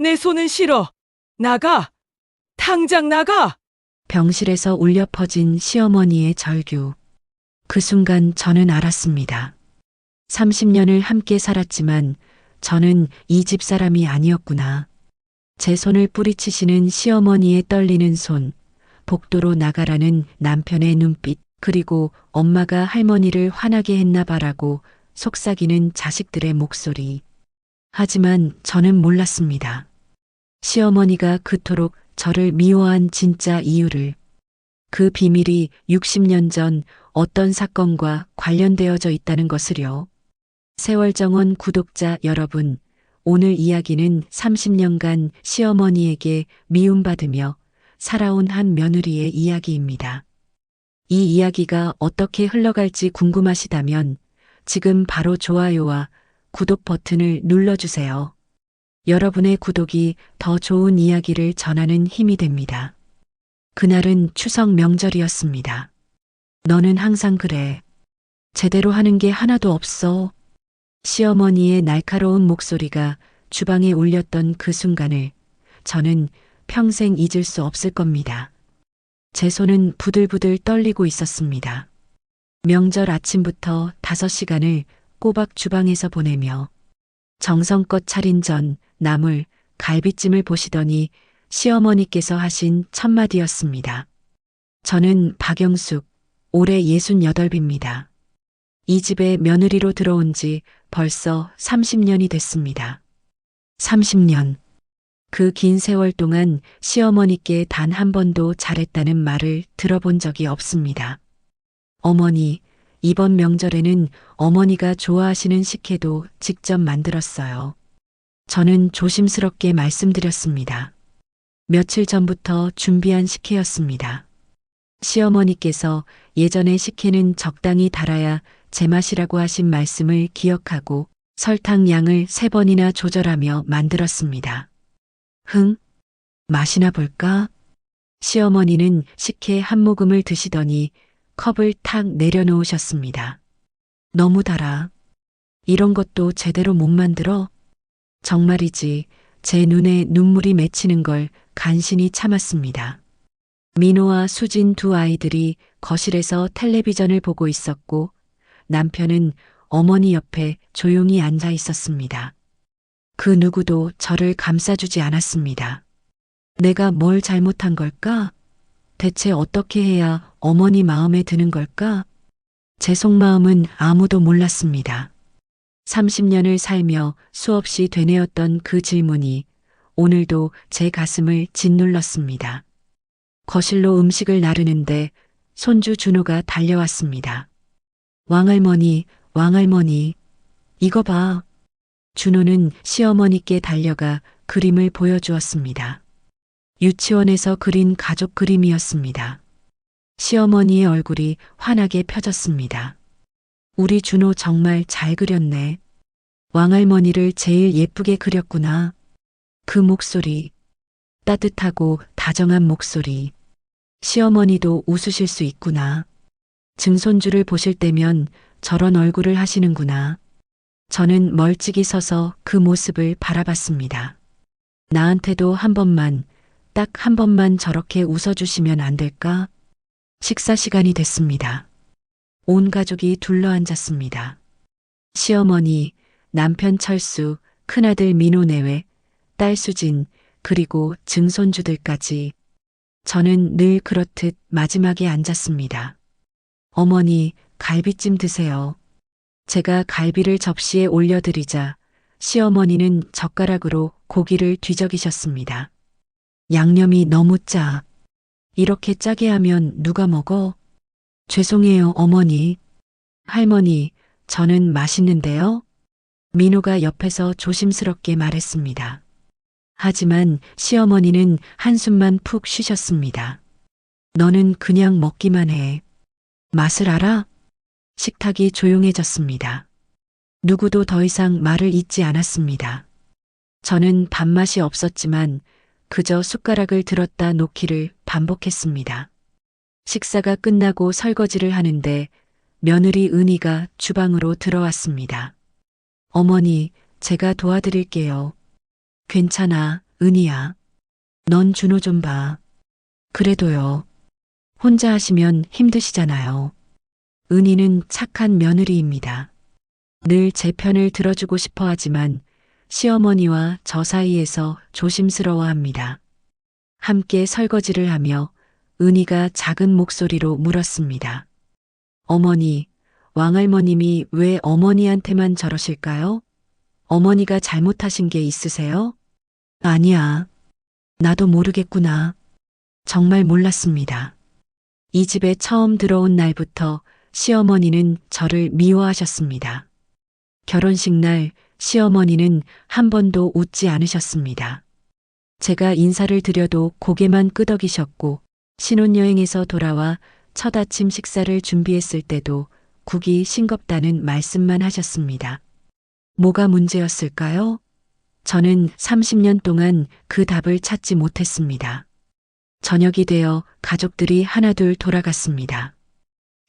내 손은 싫어. 나가! 당장 나가! 병실에서 울려 퍼진 시어머니의 절규. 그 순간 저는 알았습니다. 30년을 함께 살았지만 저는 이 집 사람이 아니었구나. 제 손을 뿌리치시는 시어머니의 떨리는 손, 복도로 나가라는 남편의 눈빛, 그리고 엄마가 할머니를 화나게 했나 봐라고 속삭이는 자식들의 목소리. 하지만 저는 몰랐습니다. 시어머니가 그토록 저를 미워한 진짜 이유를. 그 비밀이 60년 전 어떤 사건과 관련되어져 있다는 것을요. 세월정원 구독자 여러분, 오늘 이야기는 30년간 시어머니에게 미움받으며 살아온 한 며느리의 이야기입니다. 이 이야기가 어떻게 흘러갈지 궁금하시다면 지금 바로 좋아요와 구독 버튼을 눌러주세요. 여러분의 구독이 더 좋은 이야기를 전하는 힘이 됩니다. 그날은 추석 명절이었습니다. 너는 항상 그래. 제대로 하는 게 하나도 없어. 시어머니의 날카로운 목소리가 주방에 울렸던 그 순간을 저는 평생 잊을 수 없을 겁니다. 제 손은 부들부들 떨리고 있었습니다. 명절 아침부터 5시간을 꼬박 주방에서 보내며 정성껏 차린 전, 나물, 갈비찜을 보시더니 시어머니께서 하신 첫마디였습니다. 저는 박영숙, 올해 68입니다. 이 집에 며느리로 들어온 지 벌써 30년이 됐습니다. 30년. 그 긴 세월 동안 시어머니께 단 한 번도 잘했다는 말을 들어본 적이 없습니다. 어머니, 이번 명절에는 어머니가 좋아하시는 식혜도 직접 만들었어요. 저는 조심스럽게 말씀드렸습니다. 며칠 전부터 준비한 식혜였습니다. 시어머니께서 예전에 식혜는 적당히 달아야 제맛이라고 하신 말씀을 기억하고 설탕 양을 3번이나 조절하며 만들었습니다. 맛이나 볼까? 시어머니는 식혜 한 모금을 드시더니 컵을 탁 내려놓으셨습니다. 너무 달아. 이런 것도 제대로 못 만들어? 정말이지. 제 눈에 눈물이 맺히는 걸 간신히 참았습니다. 민호와 수진 두 아이들이 거실에서 텔레비전을 보고 있었고 남편은 어머니 옆에 조용히 앉아 있었습니다. 그 누구도 저를 감싸주지 않았습니다. 내가 뭘 잘못한 걸까? 대체 어떻게 해야 어머니 마음에 드는 걸까? 제 속마음은 아무도 몰랐습니다. 30년을 살며 수없이 되뇌었던 그 질문이 오늘도 제 가슴을 짓눌렀습니다. 거실로 음식을 나르는데 손주 준호가 달려왔습니다. 왕할머니, 왕할머니, 이거 봐. 준호는 시어머니께 달려가 그림을 보여주었습니다. 유치원에서 그린 가족 그림이었습니다. 시어머니의 얼굴이 환하게 펴졌습니다. 우리 준호 정말 잘 그렸네. 왕할머니를 제일 예쁘게 그렸구나. 그 목소리, 따뜻하고 다정한 목소리. 시어머니도 웃으실 수 있구나. 증손주를 보실 때면 저런 얼굴을 하시는구나. 저는 멀찍이 서서 그 모습을 바라봤습니다. 나한테도 한 번만, 딱 한 번만 저렇게 웃어주시면 안 될까? 식사 시간이 됐습니다. 온 가족이 둘러앉았습니다. 시어머니, 남편 철수, 큰아들 민호 내외, 딸 수진, 그리고 증손주들까지. 저는 늘 그렇듯 마지막에 앉았습니다. 어머니, 갈비찜 드세요. 제가 갈비를 접시에 올려드리자 시어머니는 젓가락으로 고기를 뒤적이셨습니다. 양념이 너무 짜. 이렇게 짜게 하면 누가 먹어? 죄송해요, 어머니. 할머니, 저는 맛있는데요? 민호가 옆에서 조심스럽게 말했습니다. 하지만 시어머니는 한숨만 푹 쉬셨습니다. 너는 그냥 먹기만 해. 맛을 알아? 식탁이 조용해졌습니다. 누구도 더 이상 말을 잇지 않았습니다. 저는 밥맛이 없었지만 그저 숟가락을 들었다 놓기를 반복했습니다. 식사가 끝나고 설거지를 하는데 며느리 은희가 주방으로 들어왔습니다. 어머니, 제가 도와드릴게요. 괜찮아, 은희야, 넌 준호 좀 봐. 그래도요. 혼자 하시면 힘드시잖아요. 은희는 착한 며느리입니다. 늘 제 편을 들어주고 싶어 하지만 시어머니와 저 사이에서 조심스러워 합니다. 함께 설거지를 하며 은희가 작은 목소리로 물었습니다. 어머니, 왕할머님이 왜 어머니한테만 저러실까요? 어머니가 잘못하신 게 있으세요? 아니야. 나도 모르겠구나. 정말 몰랐습니다. 이 집에 처음 들어온 날부터 시어머니는 저를 미워하셨습니다. 결혼식 날 시어머니는 한 번도 웃지 않으셨습니다. 제가 인사를 드려도 고개만 끄덕이셨고 신혼여행에서 돌아와 첫 아침 식사를 준비했을 때도 국이 싱겁다는 말씀만 하셨습니다. 뭐가 문제였을까요? 저는 30년 동안 그 답을 찾지 못했습니다. 저녁이 되어 가족들이 하나둘 돌아갔습니다.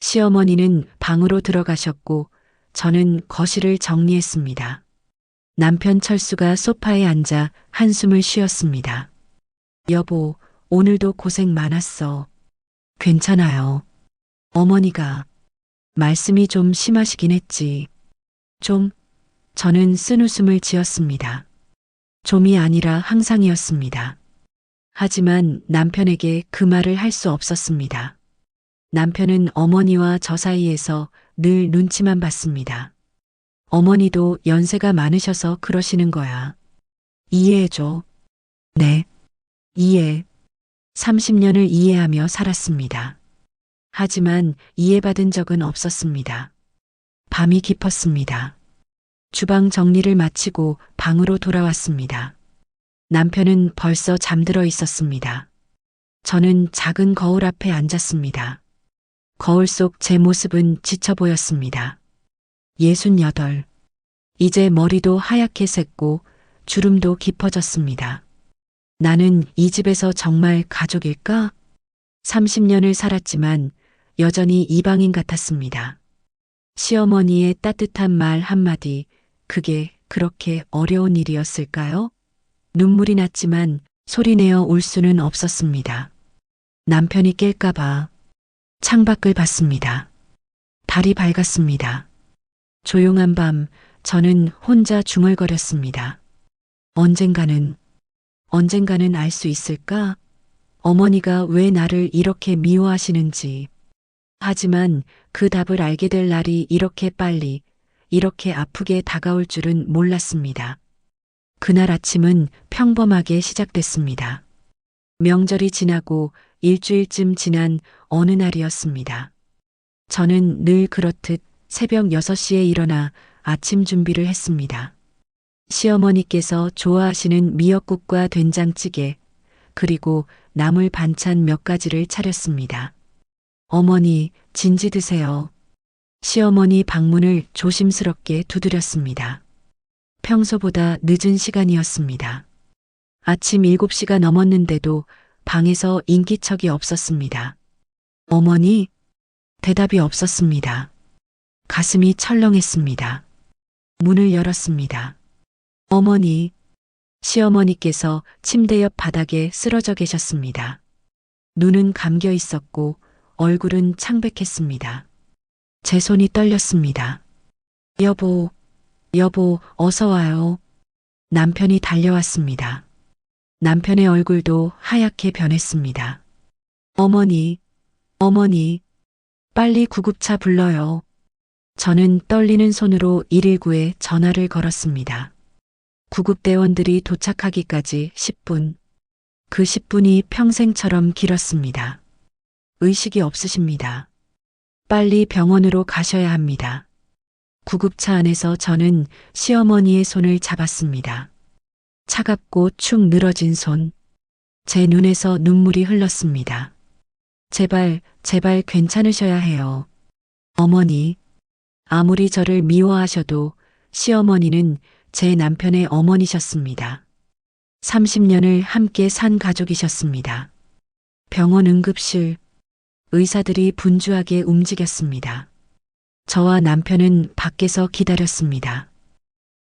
시어머니는 방으로 들어가셨고 저는 거실을 정리했습니다. 남편 철수가 소파에 앉아 한숨을 쉬었습니다. 여보, 오늘도 고생 많았어. 괜찮아요. 어머니가 말씀이 좀 심하시긴 했지. 좀, 저는 쓴웃음을 지었습니다. 좀이 아니라 항상이었습니다. 하지만 남편에게 그 말을 할 수 없었습니다. 남편은 어머니와 저 사이에서 늘 눈치만 봤습니다. 어머니도 연세가 많으셔서 그러시는 거야. 이해해줘. 네. 이해. 30년을 이해하며 살았습니다. 하지만 이해받은 적은 없었습니다. 밤이 깊었습니다. 주방 정리를 마치고 방으로 돌아왔습니다. 남편은 벌써 잠들어 있었습니다. 저는 작은 거울 앞에 앉았습니다. 거울 속 제 모습은 지쳐 보였습니다. 68. 이제 머리도 하얗게 샜고 주름도 깊어졌습니다. 나는 이 집에서 정말 가족일까? 30년을 살았지만 여전히 이방인 같았습니다. 시어머니의 따뜻한 말 한마디, 그게 그렇게 어려운 일이었을까요? 눈물이 났지만 소리내어 울 수는 없었습니다. 남편이 깰까봐 창밖을 봤습니다. 달이 밝았습니다. 조용한 밤 저는 혼자 중얼거렸습니다. 언젠가는 알 수 있을까? 어머니가 왜 나를 이렇게 미워하시는지. 하지만 그 답을 알게 될 날이 이렇게 빨리, 이렇게 아프게 다가올 줄은 몰랐습니다. 그날 아침은 평범하게 시작됐습니다. 명절이 지나고 일주일쯤 지난 어느 날이었습니다. 저는 늘 그렇듯 새벽 6시에 일어나 아침 준비를 했습니다. 시어머니께서 좋아하시는 미역국과 된장찌개, 그리고 나물 반찬 몇 가지를 차렸습니다. 어머니, 진지 드세요. 시어머니 방문을 조심스럽게 두드렸습니다. 평소보다 늦은 시간이었습니다. 아침 7시가 넘었는데도 방에서 인기척이 없었습니다. 어머니? 대답이 없었습니다. 가슴이 철렁했습니다. 문을 열었습니다. 어머니, 시어머니께서 침대 옆 바닥에 쓰러져 계셨습니다. 눈은 감겨 있었고 얼굴은 창백했습니다. 제 손이 떨렸습니다. 여보, 어서 와요. 남편이 달려왔습니다. 남편의 얼굴도 하얗게 변했습니다. 어머니, 빨리 구급차 불러요. 저는 떨리는 손으로 119에 전화를 걸었습니다. 구급대원들이 도착하기까지 10분. 그 10분이 평생처럼 길었습니다. 의식이 없으십니다. 빨리 병원으로 가셔야 합니다. 구급차 안에서 저는 시어머니의 손을 잡았습니다. 차갑고 축 늘어진 손. 제 눈에서 눈물이 흘렀습니다. 제발 괜찮으셔야 해요. 어머니, 아무리 저를 미워하셔도 시어머니는 제 남편의 어머니셨습니다. 30년을 함께 산 가족이셨습니다. 병원 응급실, 의사들이 분주하게 움직였습니다. 저와 남편은 밖에서 기다렸습니다.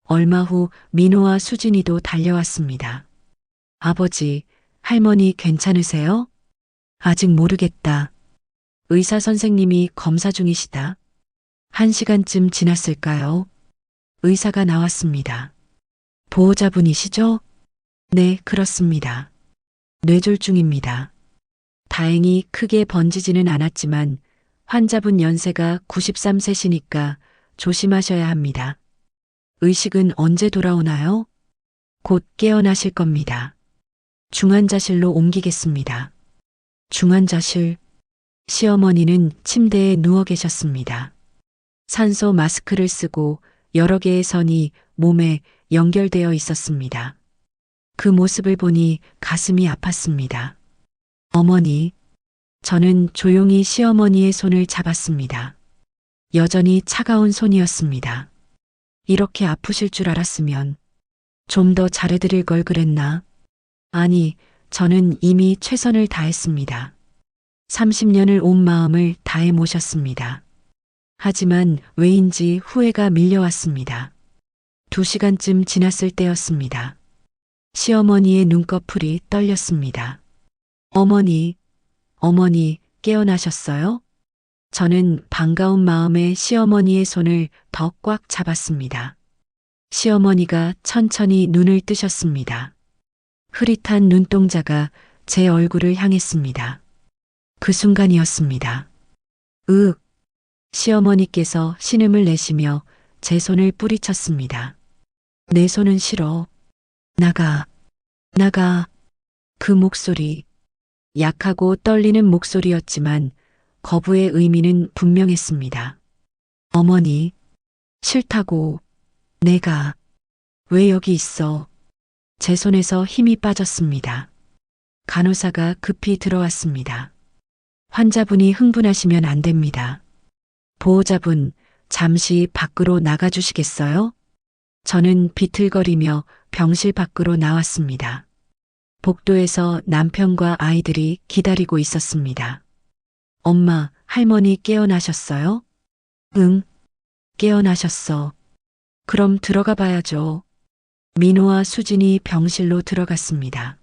얼마 후 민호와 수진이도 달려왔습니다. 아버지, 할머니 괜찮으세요? 아직 모르겠다. 의사 선생님이 검사 중이시다. 1시간쯤 지났을까요? 의사가 나왔습니다. 보호자분이시죠? 네, 그렇습니다. 뇌졸중입니다. 다행히 크게 번지지는 않았지만 환자분 연세가 93세시니까 조심하셔야 합니다. 의식은 언제 돌아오나요? 곧 깨어나실 겁니다. 중환자실로 옮기겠습니다. 중환자실. 시어머니는 침대에 누워 계셨습니다. 산소 마스크를 쓰고 여러 개의 선이 몸에 연결되어 있었습니다. 그 모습을 보니 가슴이 아팠습니다. 어머니, 저는 조용히 시어머니의 손을 잡았습니다. 여전히 차가운 손이었습니다. 이렇게 아프실 줄 알았으면 좀 더 잘해드릴 걸 그랬나? 아니, 저는 이미 최선을 다했습니다. 30년을 온 마음을 다해 모셨습니다. 하지만 왜인지 후회가 밀려왔습니다. 2시간쯤 지났을 때였습니다. 시어머니의 눈꺼풀이 떨렸습니다. 어머니, 어머니 깨어나셨어요? 저는 반가운 마음에 시어머니의 손을 더 꽉 잡았습니다. 시어머니가 천천히 눈을 뜨셨습니다. 흐릿한 눈동자가 제 얼굴을 향했습니다. 그 순간이었습니다. 으윽! 시어머니께서 신음을 내시며 제 손을 뿌리쳤습니다. 내 손은 싫어. 나가, 나가. 그 목소리, 약하고 떨리는 목소리였지만 거부의 의미는 분명했습니다. 어머니, 싫다고. 내가 왜 여기 있어? 제 손에서 힘이 빠졌습니다. 간호사가 급히 들어왔습니다. 환자분이 흥분하시면 안 됩니다. 보호자분, 잠시 밖으로 나가주시겠어요? 저는 비틀거리며 병실 밖으로 나왔습니다. 복도에서 남편과 아이들이 기다리고 있었습니다. 엄마, 할머니 깨어나셨어요? 응, 깨어나셨어. 그럼 들어가 봐야죠. 민호와 수진이 병실로 들어갔습니다.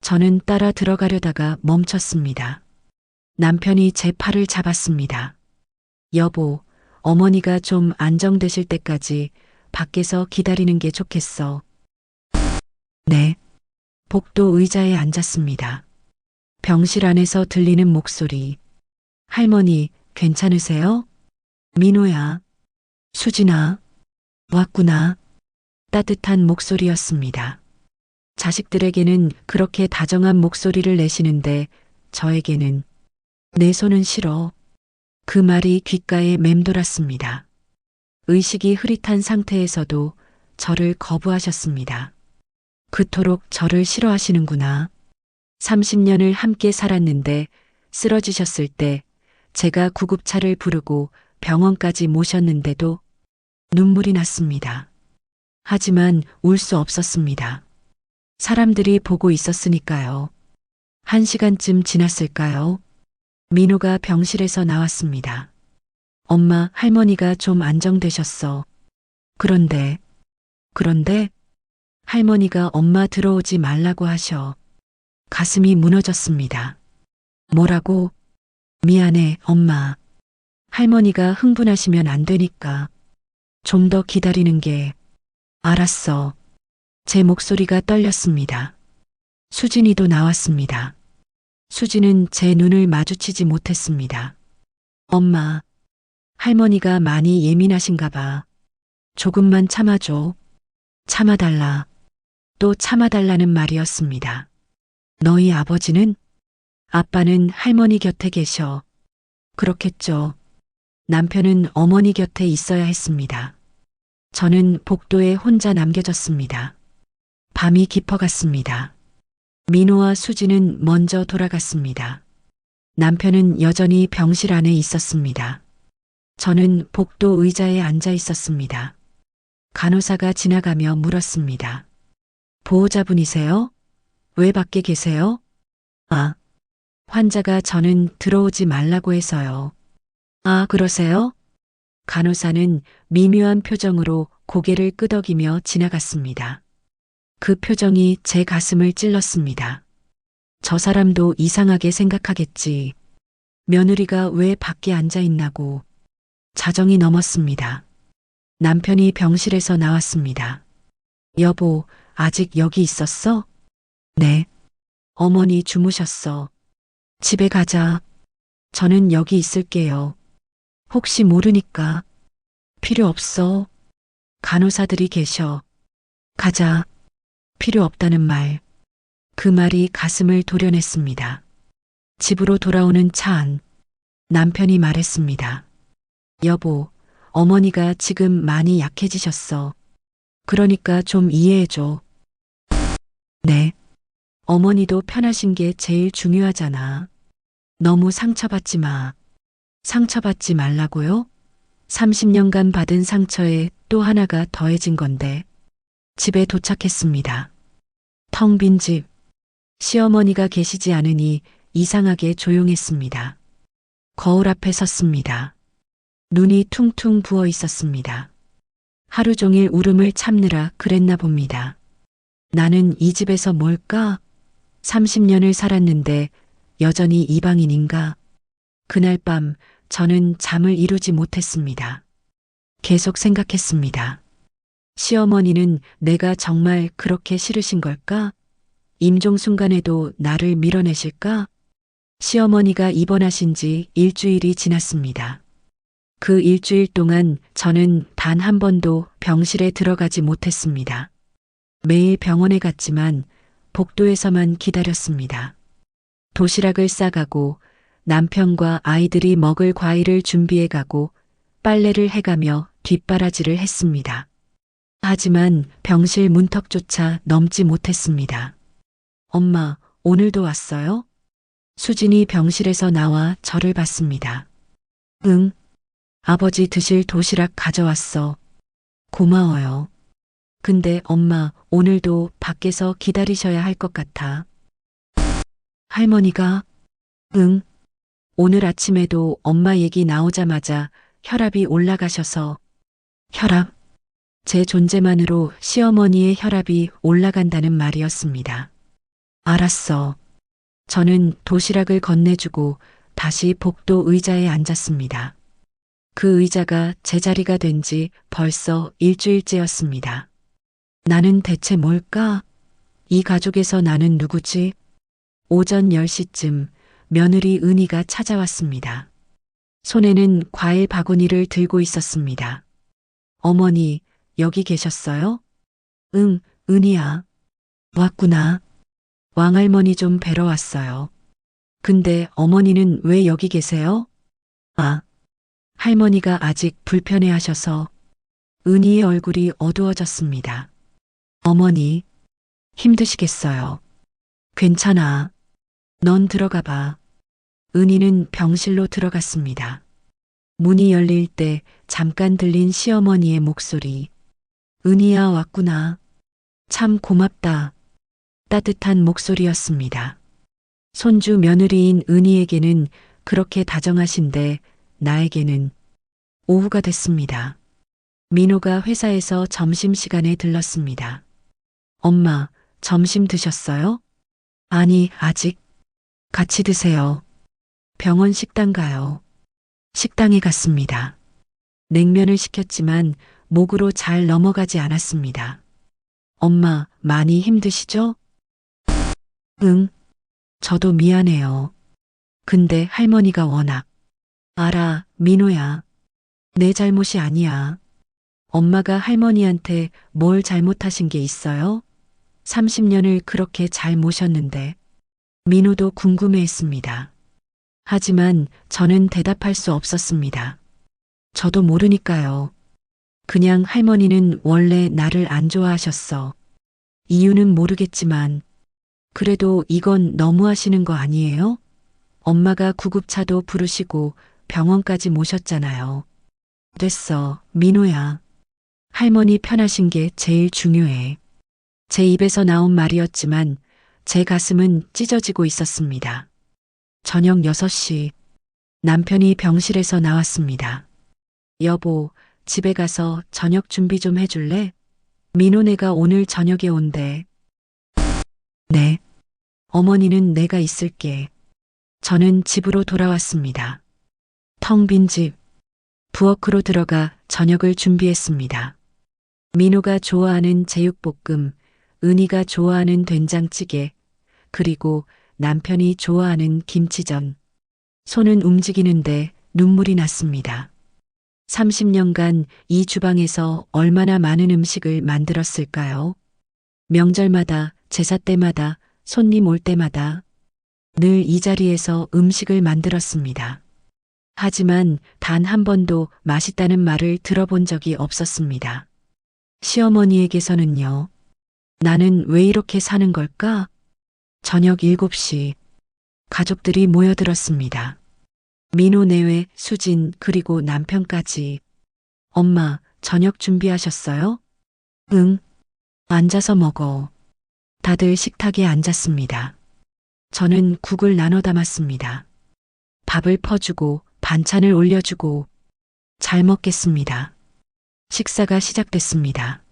저는 따라 들어가려다가 멈췄습니다. 남편이 제 팔을 잡았습니다. 여보, 어머니가 좀 안정되실 때까지 밖에서 기다리는 게 좋겠어. 네. 복도 의자에 앉았습니다. 병실 안에서 들리는 목소리. 할머니, 괜찮으세요? 민호야. 수진아. 왔구나. 따뜻한 목소리였습니다. 자식들에게는 그렇게 다정한 목소리를 내시는데 저에게는 내 손은 싫어. 그 말이 귓가에 맴돌았습니다. 의식이 흐릿한 상태에서도 저를 거부하셨습니다. 그토록 저를 싫어하시는구나. 30년을 함께 살았는데 쓰러지셨을 때 제가 구급차를 부르고 병원까지 모셨는데도 눈물이 났습니다. 하지만 울 수 없었습니다. 사람들이 보고 있었으니까요. 1시간쯤 지났을까요? 민호가 병실에서 나왔습니다. 엄마, 할머니가 좀 안정되셨어. 그런데 할머니가 엄마 들어오지 말라고 하셔. 가슴이 무너졌습니다. 뭐라고? 미안해, 엄마. 할머니가 흥분하시면 안 되니까. 좀 더 기다리는 게. 알았어. 제 목소리가 떨렸습니다. 수진이도 나왔습니다. 수진은 제 눈을 마주치지 못했습니다. 엄마, 할머니가 많이 예민하신가 봐. 조금만 참아줘. 참아달라. 또 참아달라는 말이었습니다. 너희 아버지는? 아빠는 할머니 곁에 계셔. 그렇겠죠. 남편은 어머니 곁에 있어야 했습니다. 저는 복도에 혼자 남겨졌습니다. 밤이 깊어갔습니다. 민호와 수지는 먼저 돌아갔습니다. 남편은 여전히 병실 안에 있었습니다. 저는 복도 의자에 앉아 있었습니다. 간호사가 지나가며 물었습니다. 보호자분이세요? 왜 밖에 계세요? 아, 환자가 저는 들어오지 말라고 해서요. 아, 그러세요? 간호사는 미묘한 표정으로 고개를 끄덕이며 지나갔습니다. 그 표정이 제 가슴을 찔렀습니다. 저 사람도 이상하게 생각하겠지. 며느리가 왜 밖에 앉아 있나고. 자정이 넘었습니다. 남편이 병실에서 나왔습니다. 여보, 아직 여기 있었어? 네. 어머니 주무셨어. 집에 가자. 저는 여기 있을게요. 혹시 모르니까. 필요 없어. 간호사들이 계셔. 가자. 필요 없다는 말. 그 말이 가슴을 도려냈습니다. 집으로 돌아오는 차 안. 남편이 말했습니다. 여보, 어머니가 지금 많이 약해지셨어. 그러니까 좀 이해해줘. 네. 어머니도 편하신 게 제일 중요하잖아. 너무 상처받지 마. 상처받지 말라고요? 30년간 받은 상처에 또 하나가 더해진 건데. 집에 도착했습니다. 텅 빈 집. 시어머니가 계시지 않으니 이상하게 조용했습니다. 거울 앞에 섰습니다. 눈이 퉁퉁 부어 있었습니다. 하루 종일 울음을 참느라 그랬나 봅니다. 나는 이 집에서 뭘까? 30년을 살았는데 여전히 이방인인가? 그날 밤 저는 잠을 이루지 못했습니다. 계속 생각했습니다. 시어머니는 내가 정말 그렇게 싫으신 걸까? 임종 순간에도 나를 밀어내실까? 시어머니가 입원하신 지 일주일이 지났습니다. 그 일주일 동안 저는 단 한 번도 병실에 들어가지 못했습니다. 매일 병원에 갔지만 복도에서만 기다렸습니다. 도시락을 싸가고 남편과 아이들이 먹을 과일을 준비해가고 빨래를 해가며 뒷바라지를 했습니다. 하지만 병실 문턱조차 넘지 못했습니다. 엄마, 오늘도 왔어요? 수진이 병실에서 나와 저를 봤습니다. 응. 아버지 드실 도시락 가져왔어. 고마워요. 근데 엄마, 오늘도 밖에서 기다리셔야 할 것 같아. 할머니가? 응. 오늘 아침에도 엄마 얘기 나오자마자 혈압이 올라가셔서. 혈압? 제 존재만으로 시어머니의 혈압이 올라간다는 말이었습니다. 알았어. 저는 도시락을 건네주고 다시 복도 의자에 앉았습니다. 그 의자가 제 자리가 된 지 벌써 일주일째였습니다. 나는 대체 뭘까? 이 가족에서 나는 누구지? 오전 10시쯤 며느리 은희가 찾아왔습니다. 손에는 과일 바구니를 들고 있었습니다. 어머니, 여기 계셨어요? 응, 은희야. 왔구나. 왕할머니 좀 뵈러 왔어요. 근데 어머니는 왜 여기 계세요? 아, 할머니가 아직 불편해하셔서. 은희의 얼굴이 어두워졌습니다. 어머니, 힘드시겠어요. 괜찮아. 넌 들어가 봐. 은희는 병실로 들어갔습니다. 문이 열릴 때 잠깐 들린 시어머니의 목소리. 은희야, 왔구나. 참 고맙다. 따뜻한 목소리였습니다. 손주 며느리인 은희에게는 그렇게 다정하신데 나에게는. 오후가 됐습니다. 민호가 회사에서 점심시간에 들렀습니다. 엄마, 점심 드셨어요? 아니, 아직. 같이 드세요. 병원 식당 가요. 식당에 갔습니다. 냉면을 시켰지만 목으로 잘 넘어가지 않았습니다. 엄마, 많이 힘드시죠? 응. 저도 미안해요. 근데 할머니가 워낙. 알아, 민호야. 내 잘못이 아니야. 엄마가 할머니한테 뭘 잘못하신 게 있어요? 30년을 그렇게 잘 모셨는데. 민호도 궁금해했습니다. 하지만 저는 대답할 수 없었습니다. 저도 모르니까요. 그냥 할머니는 원래 나를 안 좋아하셨어. 이유는 모르겠지만. 그래도 이건 너무하시는 거 아니에요? 엄마가 구급차도 부르시고 병원까지 모셨잖아요. 됐어, 민호야. 할머니 편하신 게 제일 중요해. 제 입에서 나온 말이었지만 제 가슴은 찢어지고 있었습니다. 저녁 6시 남편이 병실에서 나왔습니다. 여보, 집에 가서 저녁 준비 좀 해줄래? 민호네가 오늘 저녁에 온대. 네. 어머니는 내가 있을게. 저는 집으로 돌아왔습니다. 텅 빈 집. 부엌으로 들어가 저녁을 준비했습니다. 민호가 좋아하는 제육볶음, 은희가 좋아하는 된장찌개, 그리고 남편이 좋아하는 김치전. 손은 움직이는데 눈물이 났습니다. 30년간 이 주방에서 얼마나 많은 음식을 만들었을까요? 명절마다, 제사 때마다, 손님 올 때마다 늘 이 자리에서 음식을 만들었습니다. 하지만 단 한 번도 맛있다는 말을 들어본 적이 없었습니다. 시어머니에게서는요. 나는 왜 이렇게 사는 걸까? 저녁 7시 가족들이 모여들었습니다. 민호 내외, 수진, 그리고 남편까지. 엄마, 저녁 준비하셨어요? 응. 앉아서 먹어. 다들 식탁에 앉았습니다. 저는 국을 나눠 담았습니다. 밥을 퍼주고 반찬을 올려주고 잘 먹겠습니다. 식사가 시작됐습니다.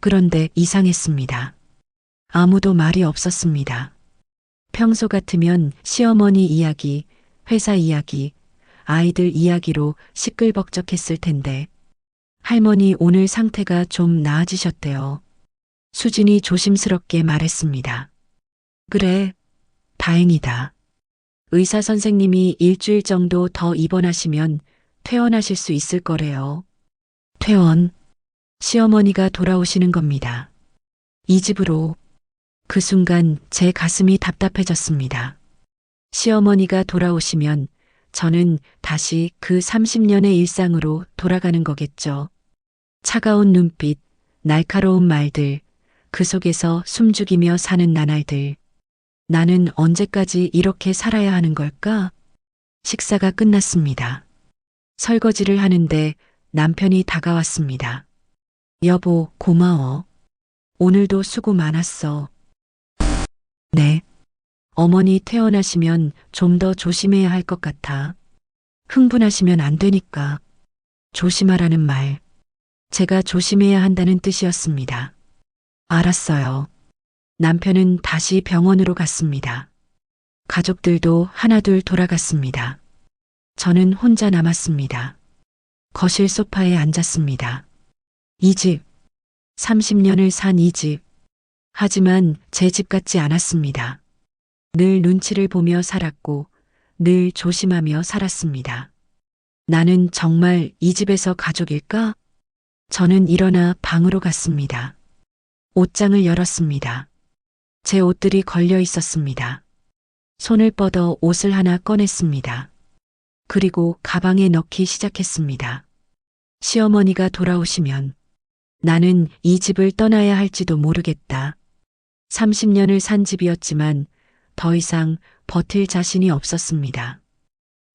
그런데 이상했습니다. 아무도 말이 없었습니다. 평소 같으면 시어머니 이야기, 회사 이야기, 아이들 이야기로 시끌벅적했을 텐데 할머니 오늘 상태가 좀 나아지셨대요. 수진이 조심스럽게 말했습니다. 그래, 다행이다. 의사 선생님이 일주일 정도 더 입원하시면 퇴원하실 수 있을 거래요. 퇴원. 시어머니가 돌아오시는 겁니다. 이 집으로. 그 순간 제 가슴이 답답해졌습니다. 시어머니가 돌아오시면 저는 다시 그 30년의 일상으로 돌아가는 거겠죠. 차가운 눈빛, 날카로운 말들, 그 속에서 숨죽이며 사는 나날들. 나는 언제까지 이렇게 살아야 하는 걸까? 식사가 끝났습니다. 설거지를 하는데 남편이 다가왔습니다. 여보, 고마워. 오늘도 수고 많았어. 네. 어머니 퇴원하시면 좀 더 조심해야 할 것 같아. 흥분하시면 안 되니까. 조심하라는 말. 제가 조심해야 한다는 뜻이었습니다. 알았어요. 남편은 다시 병원으로 갔습니다. 가족들도 하나둘 돌아갔습니다. 저는 혼자 남았습니다. 거실 소파에 앉았습니다. 이 집. 30년을 산 이 집. 하지만 제 집 같지 않았습니다. 늘 눈치를 보며 살았고 늘 조심하며 살았습니다. 나는 정말 이 집에서 가족일까? 저는 일어나 방으로 갔습니다. 옷장을 열었습니다. 제 옷들이 걸려 있었습니다. 손을 뻗어 옷을 하나 꺼냈습니다. 그리고 가방에 넣기 시작했습니다. 시어머니가 돌아오시면 나는 이 집을 떠나야 할지도 모르겠다. 30년을 산 집이었지만 더 이상 버틸 자신이 없었습니다.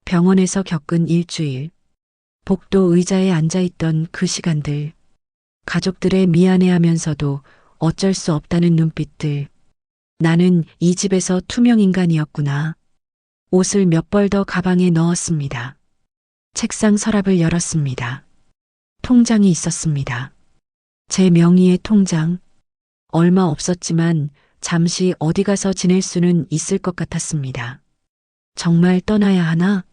병원에서 겪은 일주일, 복도 의자에 앉아있던 그 시간들, 가족들의 미안해하면서도 어쩔 수 없다는 눈빛들. 나는 이 집에서 투명 인간이었구나. 옷을 몇 벌 더 가방에 넣었습니다. 책상 서랍을 열었습니다. 통장이 있었습니다. 제 명의의 통장. 얼마 없었지만 잠시 어디 가서 지낼 수는 있을 것 같았습니다. 정말 떠나야 하나?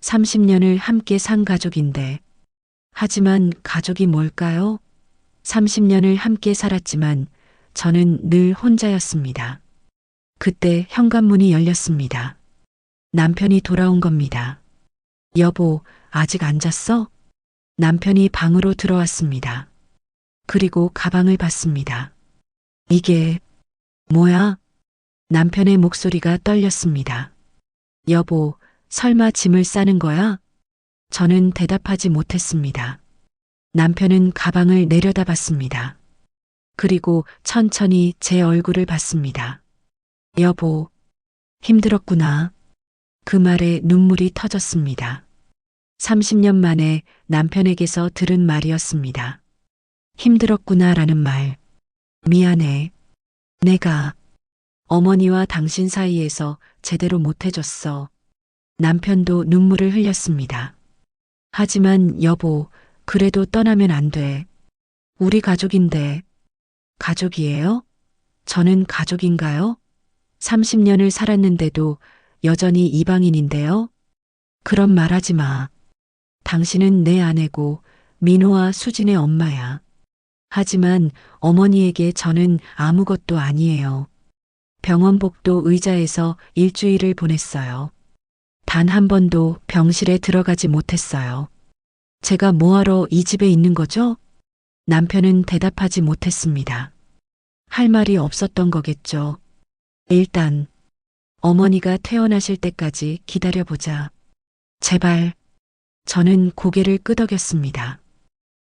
30년을 함께 산 가족인데. 하지만 가족이 뭘까요? 30년을 함께 살았지만 저는 늘 혼자였습니다. 그때 현관문이 열렸습니다. 남편이 돌아온 겁니다. 여보, 아직 안 잤어? 남편이 방으로 들어왔습니다. 그리고 가방을 봤습니다. 이게 뭐야? 남편의 목소리가 떨렸습니다. 여보, 설마 짐을 싸는 거야? 저는 대답하지 못했습니다. 남편은 가방을 내려다봤습니다. 그리고 천천히 제 얼굴을 봤습니다. 여보, 힘들었구나. 그 말에 눈물이 터졌습니다. 30년 만에 남편에게서 들은 말이었습니다. 힘들었구나라는 말. 미안해. 내가 어머니와 당신 사이에서 제대로 못해줬어. 남편도 눈물을 흘렸습니다. 하지만 여보, 그래도 떠나면 안 돼. 우리 가족인데. 가족이에요? 저는 가족인가요? 30년을 살았는데도 여전히 이방인인데요. 그런 말하지 마. 당신은 내 아내고 민호와 수진의 엄마야. 하지만 어머니에게 저는 아무것도 아니에요. 병원복도 의자에서 일주일을 보냈어요. 단 한 번도 병실에 들어가지 못했어요. 제가 뭐하러 이 집에 있는 거죠? 남편은 대답하지 못했습니다. 할 말이 없었던 거겠죠. 일단 어머니가 퇴원하실 때까지 기다려보자. 제발. 저는 고개를 끄덕였습니다.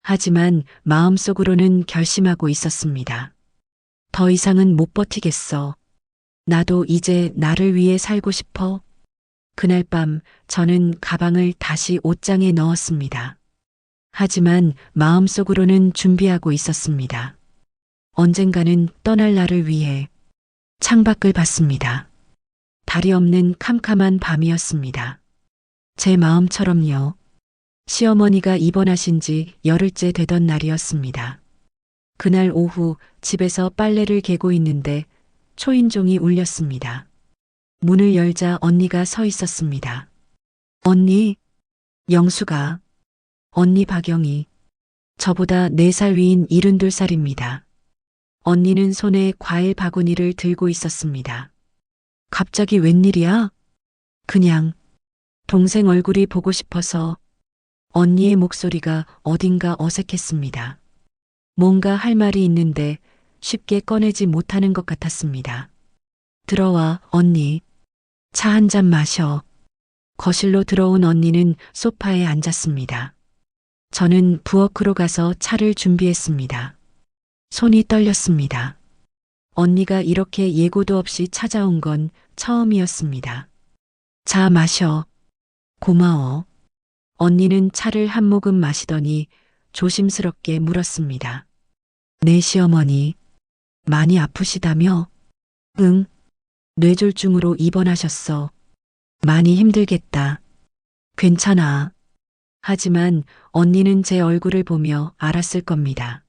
하지만 마음속으로는 결심하고 있었습니다. 더 이상은 못 버티겠어. 나도 이제 나를 위해 살고 싶어. 그날 밤 저는 가방을 다시 옷장에 넣었습니다. 하지만 마음속으로는 준비하고 있었습니다. 언젠가는 떠날 나를 위해 창밖을 봤습니다. 달이 없는 캄캄한 밤이었습니다. 제 마음처럼요. 시어머니가 입원하신 지 열흘째 되던 날이었습니다. 그날 오후 집에서 빨래를 개고 있는데 초인종이 울렸습니다. 문을 열자 언니가 서 있었습니다. 언니, 영수가. 언니 박영희. 저보다 4살 위인 72살입니다. 언니는 손에 과일 바구니를 들고 있었습니다. 갑자기 웬일이야? 그냥 동생 얼굴이 보고 싶어서. 언니의 목소리가 어딘가 어색했습니다. 뭔가 할 말이 있는데 쉽게 꺼내지 못하는 것 같았습니다. 들어와, 언니. 차 한 잔 마셔. 거실로 들어온 언니는 소파에 앉았습니다. 저는 부엌으로 가서 차를 준비했습니다. 손이 떨렸습니다. 언니가 이렇게 예고도 없이 찾아온 건 처음이었습니다. 자, 마셔. 고마워. 언니는 차를 한 모금 마시더니 조심스럽게 물었습니다. 네, 시어머니. 많이 아프시다며? 응. 뇌졸중으로 입원하셨어. 많이 힘들겠다. 괜찮아. 하지만 언니는 제 얼굴을 보며 알았을 겁니다.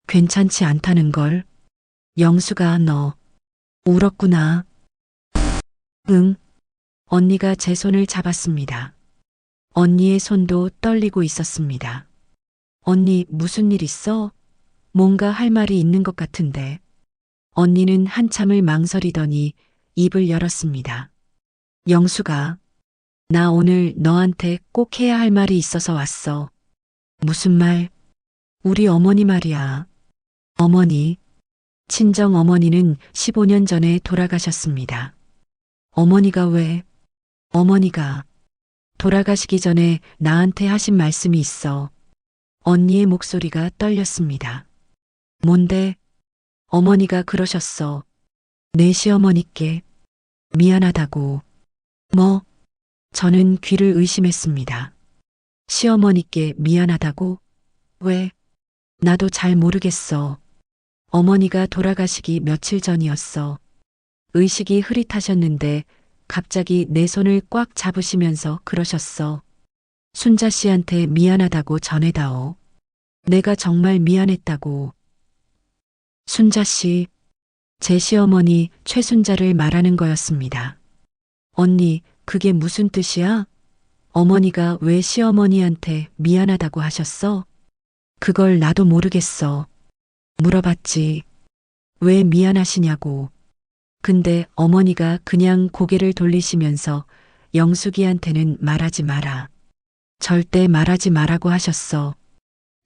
괜찮지 않다는 걸. 영수가 너 울었구나. 응. 언니가 제 손을 잡았습니다. 언니의 손도 떨리고 있었습니다. 언니, 무슨 일 있어? 뭔가 할 말이 있는 것 같은데. 언니는 한참을 망설이더니 입을 열었습니다. 영수가, 나 오늘 너한테 꼭 해야 할 말이 있어서 왔어. 무슨 말? 우리 어머니 말이야. 어머니. 친정 어머니는 15년 전에 돌아가셨습니다. 어머니가 왜? 어머니가 돌아가시기 전에 나한테 하신 말씀이 있어. 언니의 목소리가 떨렸습니다. 뭔데? 어머니가 그러셨어. 내 시어머니께 미안하다고. 뭐? 저는 귀를 의심했습니다. 시어머니께 미안하다고? 왜? 나도 잘 모르겠어. 어머니가 돌아가시기 며칠 전이었어. 의식이 흐릿하셨는데 갑자기 내 손을 꽉 잡으시면서 그러셨어. 순자 씨한테 미안하다고 전해다오. 내가 정말 미안했다고. 순자 씨, 제 시어머니 최순자를 말하는 거였습니다. 언니, 그게 무슨 뜻이야? 어머니가 왜 시어머니한테 미안하다고 하셨어? 그걸 나도 모르겠어. 물어봤지. 왜 미안하시냐고. 근데 어머니가 그냥 고개를 돌리시면서 영숙이한테는 말하지 마라. 절대 말하지 말라고 하셨어.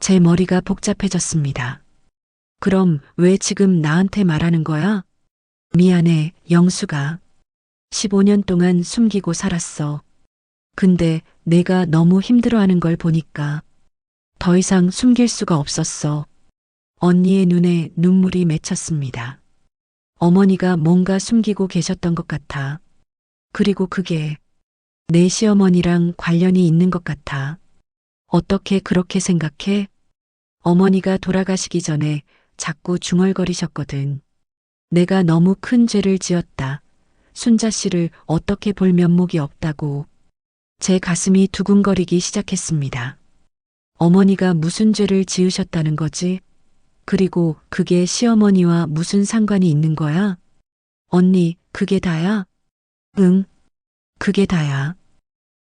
제 머리가 복잡해졌습니다. 그럼 왜 지금 나한테 말하는 거야? 미안해, 영수가. 15년 동안 숨기고 살았어. 근데 내가 너무 힘들어하는 걸 보니까 더 이상 숨길 수가 없었어. 언니의 눈에 눈물이 맺혔습니다. 어머니가 뭔가 숨기고 계셨던 것 같아. 그리고 그게 내 시어머니랑 관련이 있는 것 같아. 어떻게 그렇게 생각해? 어머니가 돌아가시기 전에 자꾸 중얼거리셨거든. 내가 너무 큰 죄를 지었다. 순자 씨를 어떻게 볼 면목이 없다고. 제 가슴이 두근거리기 시작했습니다. 어머니가 무슨 죄를 지으셨다는 거지? 그리고 그게 시어머니와 무슨 상관이 있는 거야? 언니, 그게 다야? 응, 그게 다야.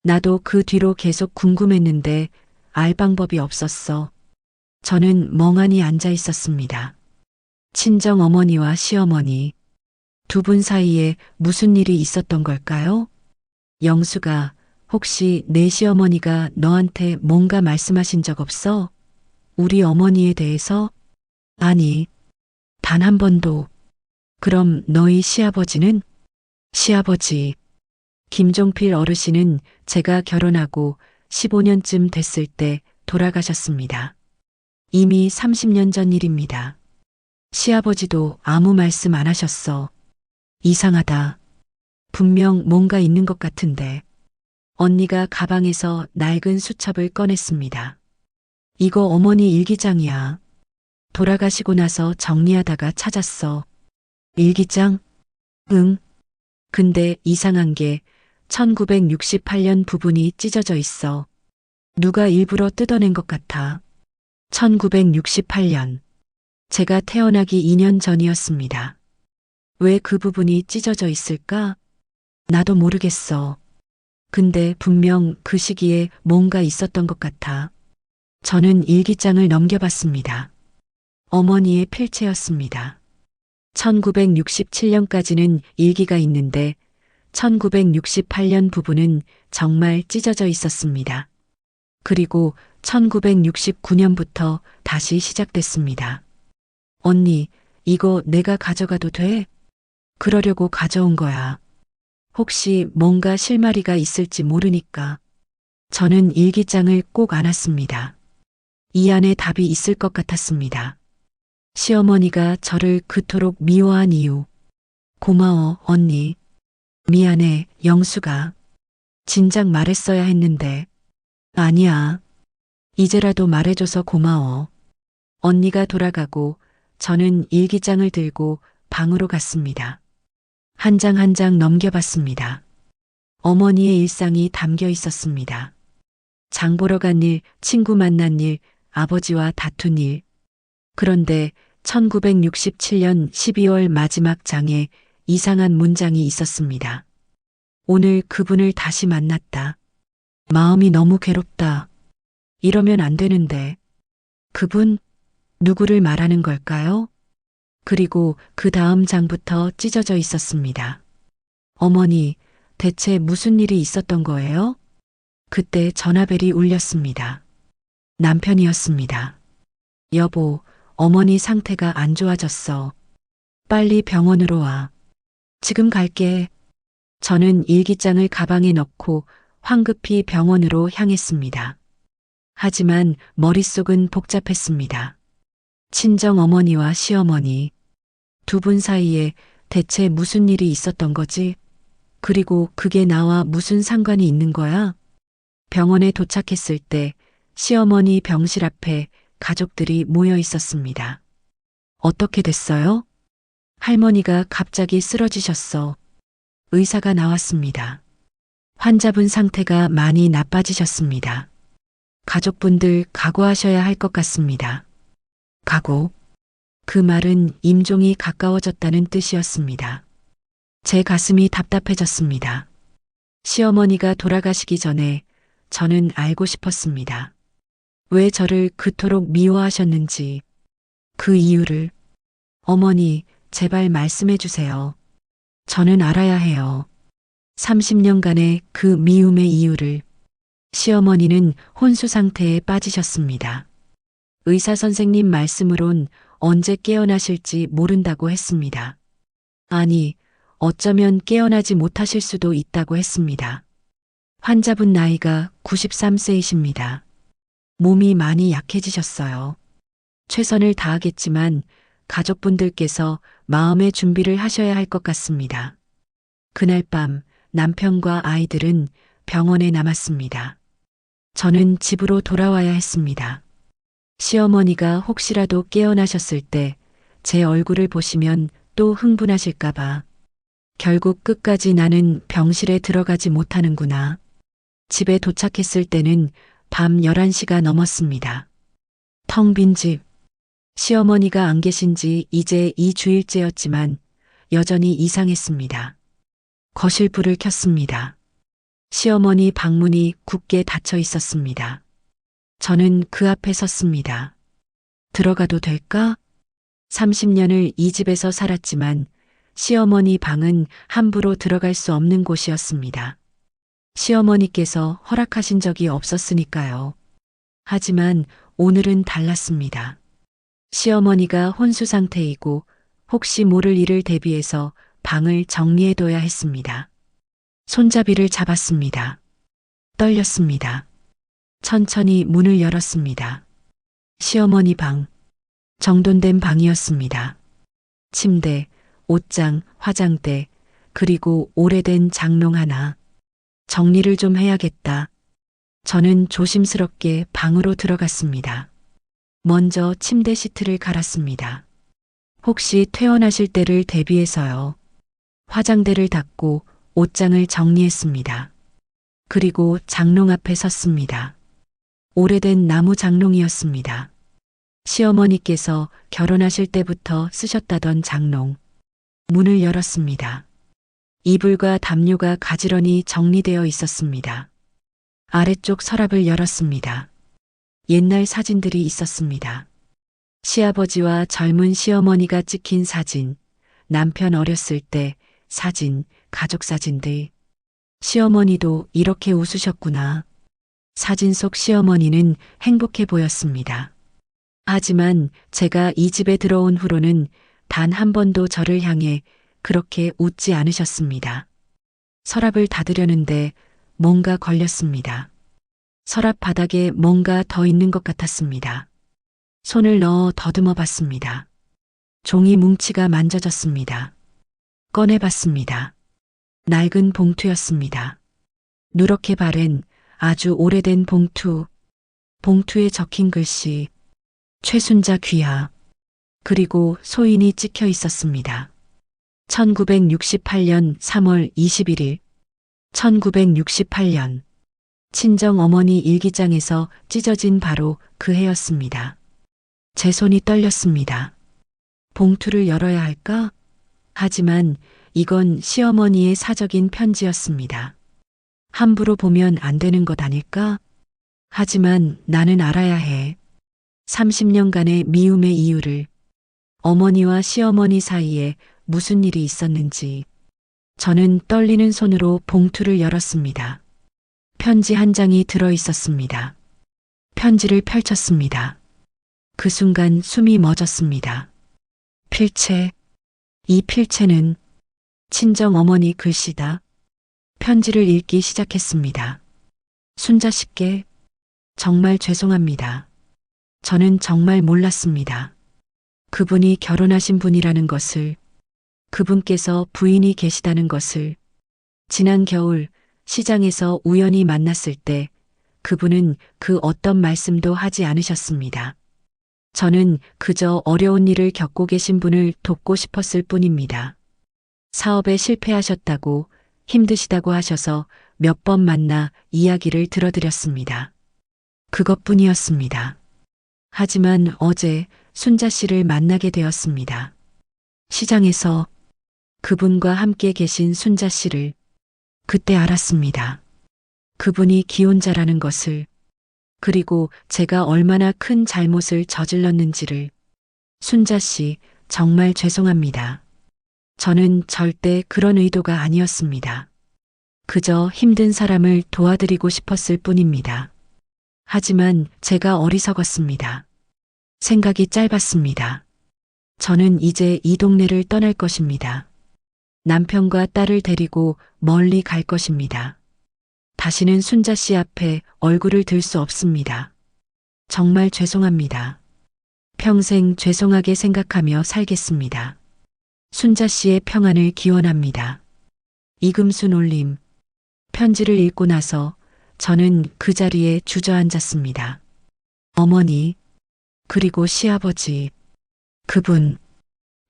나도 그 뒤로 계속 궁금했는데 알 방법이 없었어. 저는 멍하니 앉아 있었습니다. 친정 어머니와 시어머니, 두 분 사이에 무슨 일이 있었던 걸까요? 영수가 혹시 내 시어머니가 너한테 뭔가 말씀하신 적 없어? 우리 어머니에 대해서? 아니, 단 한 번도. 그럼 너희 시아버지는? 시아버지. 김종필 어르신은 제가 결혼하고 15년쯤 됐을 때 돌아가셨습니다. 이미 30년 전 일입니다. 시아버지도 아무 말씀 안 하셨어. 이상하다. 분명 뭔가 있는 것 같은데. 언니가 가방에서 낡은 수첩을 꺼냈습니다. 이거 어머니 일기장이야. 돌아가시고 나서 정리하다가 찾았어. 일기장? 응. 근데 이상한 게 1968년 부분이 찢어져 있어. 누가 일부러 뜯어낸 것 같아. 1968년. 제가 태어나기 2년 전이었습니다. 왜 그 부분이 찢어져 있을까? 나도 모르겠어. 근데 분명 그 시기에 뭔가 있었던 것 같아. 저는 일기장을 넘겨봤습니다. 어머니의 필체였습니다. 1967년까지는 일기가 있는데 1968년 부분은 정말 찢어져 있었습니다. 그리고 1969년부터 다시 시작됐습니다. 언니, 이거 내가 가져가도 돼? 그러려고 가져온 거야. 혹시 뭔가 실마리가 있을지 모르니까. 저는 일기장을 꼭 안았습니다. 이 안에 답이 있을 것 같았습니다. 시어머니가 저를 그토록 미워한 이유. 고마워, 언니. 미안해, 영수가. 진작 말했어야 했는데. 아니야. 이제라도 말해줘서 고마워. 언니가 돌아가고 저는 일기장을 들고 방으로 갔습니다. 한 장 한 장 넘겨봤습니다. 어머니의 일상이 담겨 있었습니다. 장 보러 간 일, 친구 만난 일, 아버지와 다툰 일. 그런데 1967년 12월 마지막 장에 이상한 문장이 있었습니다. 오늘 그분을 다시 만났다. 마음이 너무 괴롭다. 이러면 안 되는데. 그분? 누구를 말하는 걸까요? 그리고 그 다음 장부터 찢어져 있었습니다. 어머니, 대체 무슨 일이 있었던 거예요? 그때 전화벨이 울렸습니다. 남편이었습니다. 여보, 어머니 상태가 안 좋아졌어. 빨리 병원으로 와. 지금 갈게. 저는 일기장을 가방에 넣고 황급히 병원으로 향했습니다. 하지만 머릿속은 복잡했습니다. 친정 어머니와 시어머니, 두 분 사이에 대체 무슨 일이 있었던 거지? 그리고 그게 나와 무슨 상관이 있는 거야? 병원에 도착했을 때 시어머니 병실 앞에 가족들이 모여 있었습니다. 어떻게 됐어요? 할머니가 갑자기 쓰러지셨어. 의사가 나왔습니다. 환자분 상태가 많이 나빠지셨습니다. 가족분들 각오하셔야 할 것 같습니다. 각오? 그 말은 임종이 가까워졌다는 뜻이었습니다. 제 가슴이 답답해졌습니다. 시어머니가 돌아가시기 전에 저는 알고 싶었습니다. 왜 저를 그토록 미워하셨는지, 그 이유를. 어머니, 제발 말씀해 주세요. 저는 알아야 해요. 30년간의 그 미움의 이유를. 시어머니는 혼수 상태에 빠지셨습니다. 의사 선생님 말씀으론 언제 깨어나실지 모른다고 했습니다. 아니, 어쩌면 깨어나지 못하실 수도 있다고 했습니다. 환자분 나이가 93세이십니다. 몸이 많이 약해지셨어요. 최선을 다하겠지만 가족분들께서 마음의 준비를 하셔야 할 것 같습니다. 그날 밤 남편과 아이들은 병원에 남았습니다. 저는 집으로 돌아와야 했습니다. 시어머니가 혹시라도 깨어나셨을 때 제 얼굴을 보시면 또 흥분하실까봐. 결국 끝까지 나는 병실에 들어가지 못하는구나. 집에 도착했을 때는 밤 11시가 넘었습니다. 텅 빈 집. 시어머니가 안 계신 지 이제 2주일째였지만 여전히 이상했습니다. 거실 불을 켰습니다. 시어머니 방문이 굳게 닫혀 있었습니다. 저는 그 앞에 섰습니다. 들어가도 될까? 30년을 이 집에서 살았지만 시어머니 방은 함부로 들어갈 수 없는 곳이었습니다. 시어머니께서 허락하신 적이 없었으니까요. 하지만 오늘은 달랐습니다. 시어머니가 혼수 상태이고 혹시 모를 일을 대비해서 방을 정리해둬야 했습니다. 손잡이를 잡았습니다. 떨렸습니다. 천천히 문을 열었습니다. 시어머니 방, 정돈된 방이었습니다. 침대, 옷장, 화장대, 그리고 오래된 장롱 하나. 정리를 좀 해야겠다. 저는 조심스럽게 방으로 들어갔습니다. 먼저 침대 시트를 갈았습니다. 혹시 퇴원하실 때를 대비해서요. 화장대를 닦고 옷장을 정리했습니다. 그리고 장롱 앞에 섰습니다. 오래된 나무 장롱이었습니다. 시어머니께서 결혼하실 때부터 쓰셨다던 장롱. 문을 열었습니다. 이불과 담요가 가지런히 정리되어 있었습니다. 아래쪽 서랍을 열었습니다. 옛날 사진들이 있었습니다. 시아버지와 젊은 시어머니가 찍힌 사진, 남편 어렸을 때 사진, 가족 사진들. 시어머니도 이렇게 웃으셨구나. 사진 속 시어머니는 행복해 보였습니다. 하지만 제가 이 집에 들어온 후로는 단 한 번도 저를 향해 그렇게 웃지 않으셨습니다. 서랍을 닫으려는데 뭔가 걸렸습니다. 서랍 바닥에 뭔가 더 있는 것 같았습니다. 손을 넣어 더듬어 봤습니다. 종이 뭉치가 만져졌습니다. 꺼내봤습니다. 낡은 봉투였습니다. 누렇게 바랜 아주 오래된 봉투. 봉투에 적힌 글씨, 최순자 귀하. 그리고 소인이 찍혀 있었습니다. 1968년 3월 21일. 1968년. 친정 어머니 일기장에서 찢어진 바로 그 해였습니다. 제 손이 떨렸습니다. 봉투를 열어야 할까? 하지만 이건 시어머니의 사적인 편지였습니다. 함부로 보면 안 되는 것 아닐까? 하지만 나는 알아야 해. 30년간의 미움의 이유를, 어머니와 시어머니 사이에 무슨 일이 있었는지. 저는 떨리는 손으로 봉투를 열었습니다. 편지 한 장이 들어 있었습니다. 편지를 펼쳤습니다. 그 순간 숨이 멎었습니다. 필체. 이 필체는 친정 어머니 글씨다. 편지를 읽기 시작했습니다. 순자 씨께 정말 죄송합니다. 저는 정말 몰랐습니다. 그분이 결혼하신 분이라는 것을, 그분께서 부인이 계시다는 것을. 지난 겨울 시장에서 우연히 만났을 때 그분은 그 어떤 말씀도 하지 않으셨습니다. 저는 그저 어려운 일을 겪고 계신 분을 돕고 싶었을 뿐입니다. 사업에 실패하셨다고, 힘드시다고 하셔서 몇 번 만나 이야기를 들어드렸습니다. 그것뿐이었습니다. 하지만 어제 순자 씨를 만나게 되었습니다. 시장에서 그분과 함께 계신 순자 씨를. 그때 알았습니다. 그분이 기혼자라는 것을, 그리고 제가 얼마나 큰 잘못을 저질렀는지를. 순자 씨, 정말 죄송합니다. 저는 절대 그런 의도가 아니었습니다. 그저 힘든 사람을 도와드리고 싶었을 뿐입니다. 하지만 제가 어리석었습니다. 생각이 짧았습니다. 저는 이제 이 동네를 떠날 것입니다. 남편과 딸을 데리고 멀리 갈 것입니다. 다시는 순자 씨 앞에 얼굴을 들 수 없습니다. 정말 죄송합니다. 평생 죄송하게 생각하며 살겠습니다. 순자 씨의 평안을 기원합니다. 이금순 올림. 편지를 읽고 나서 저는 그 자리에 주저앉았습니다. 어머니, 그리고 시아버지. 그분.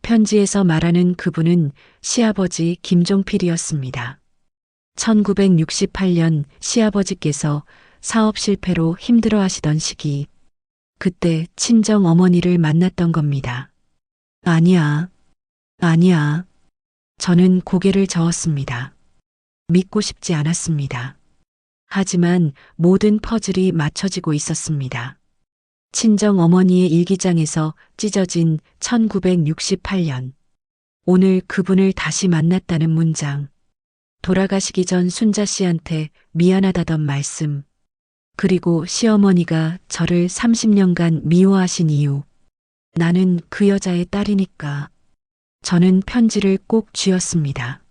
편지에서 말하는 그분은 시아버지 김종필이었습니다. 1968년 시아버지께서 사업 실패로 힘들어 하시던 시기, 그때 친정 어머니를 만났던 겁니다. 아니야. 저는 고개를 저었습니다. 믿고 싶지 않았습니다. 하지만 모든 퍼즐이 맞춰지고 있었습니다. 친정 어머니의 일기장에서 찢어진 1968년. 오늘 그분을 다시 만났다는 문장. 돌아가시기 전 순자 씨한테 미안하다던 말씀. 그리고 시어머니가 저를 30년간 미워하신 이유. 나는 그 여자의 딸이니까. 저는 편지를 꼭 쥐었습니다.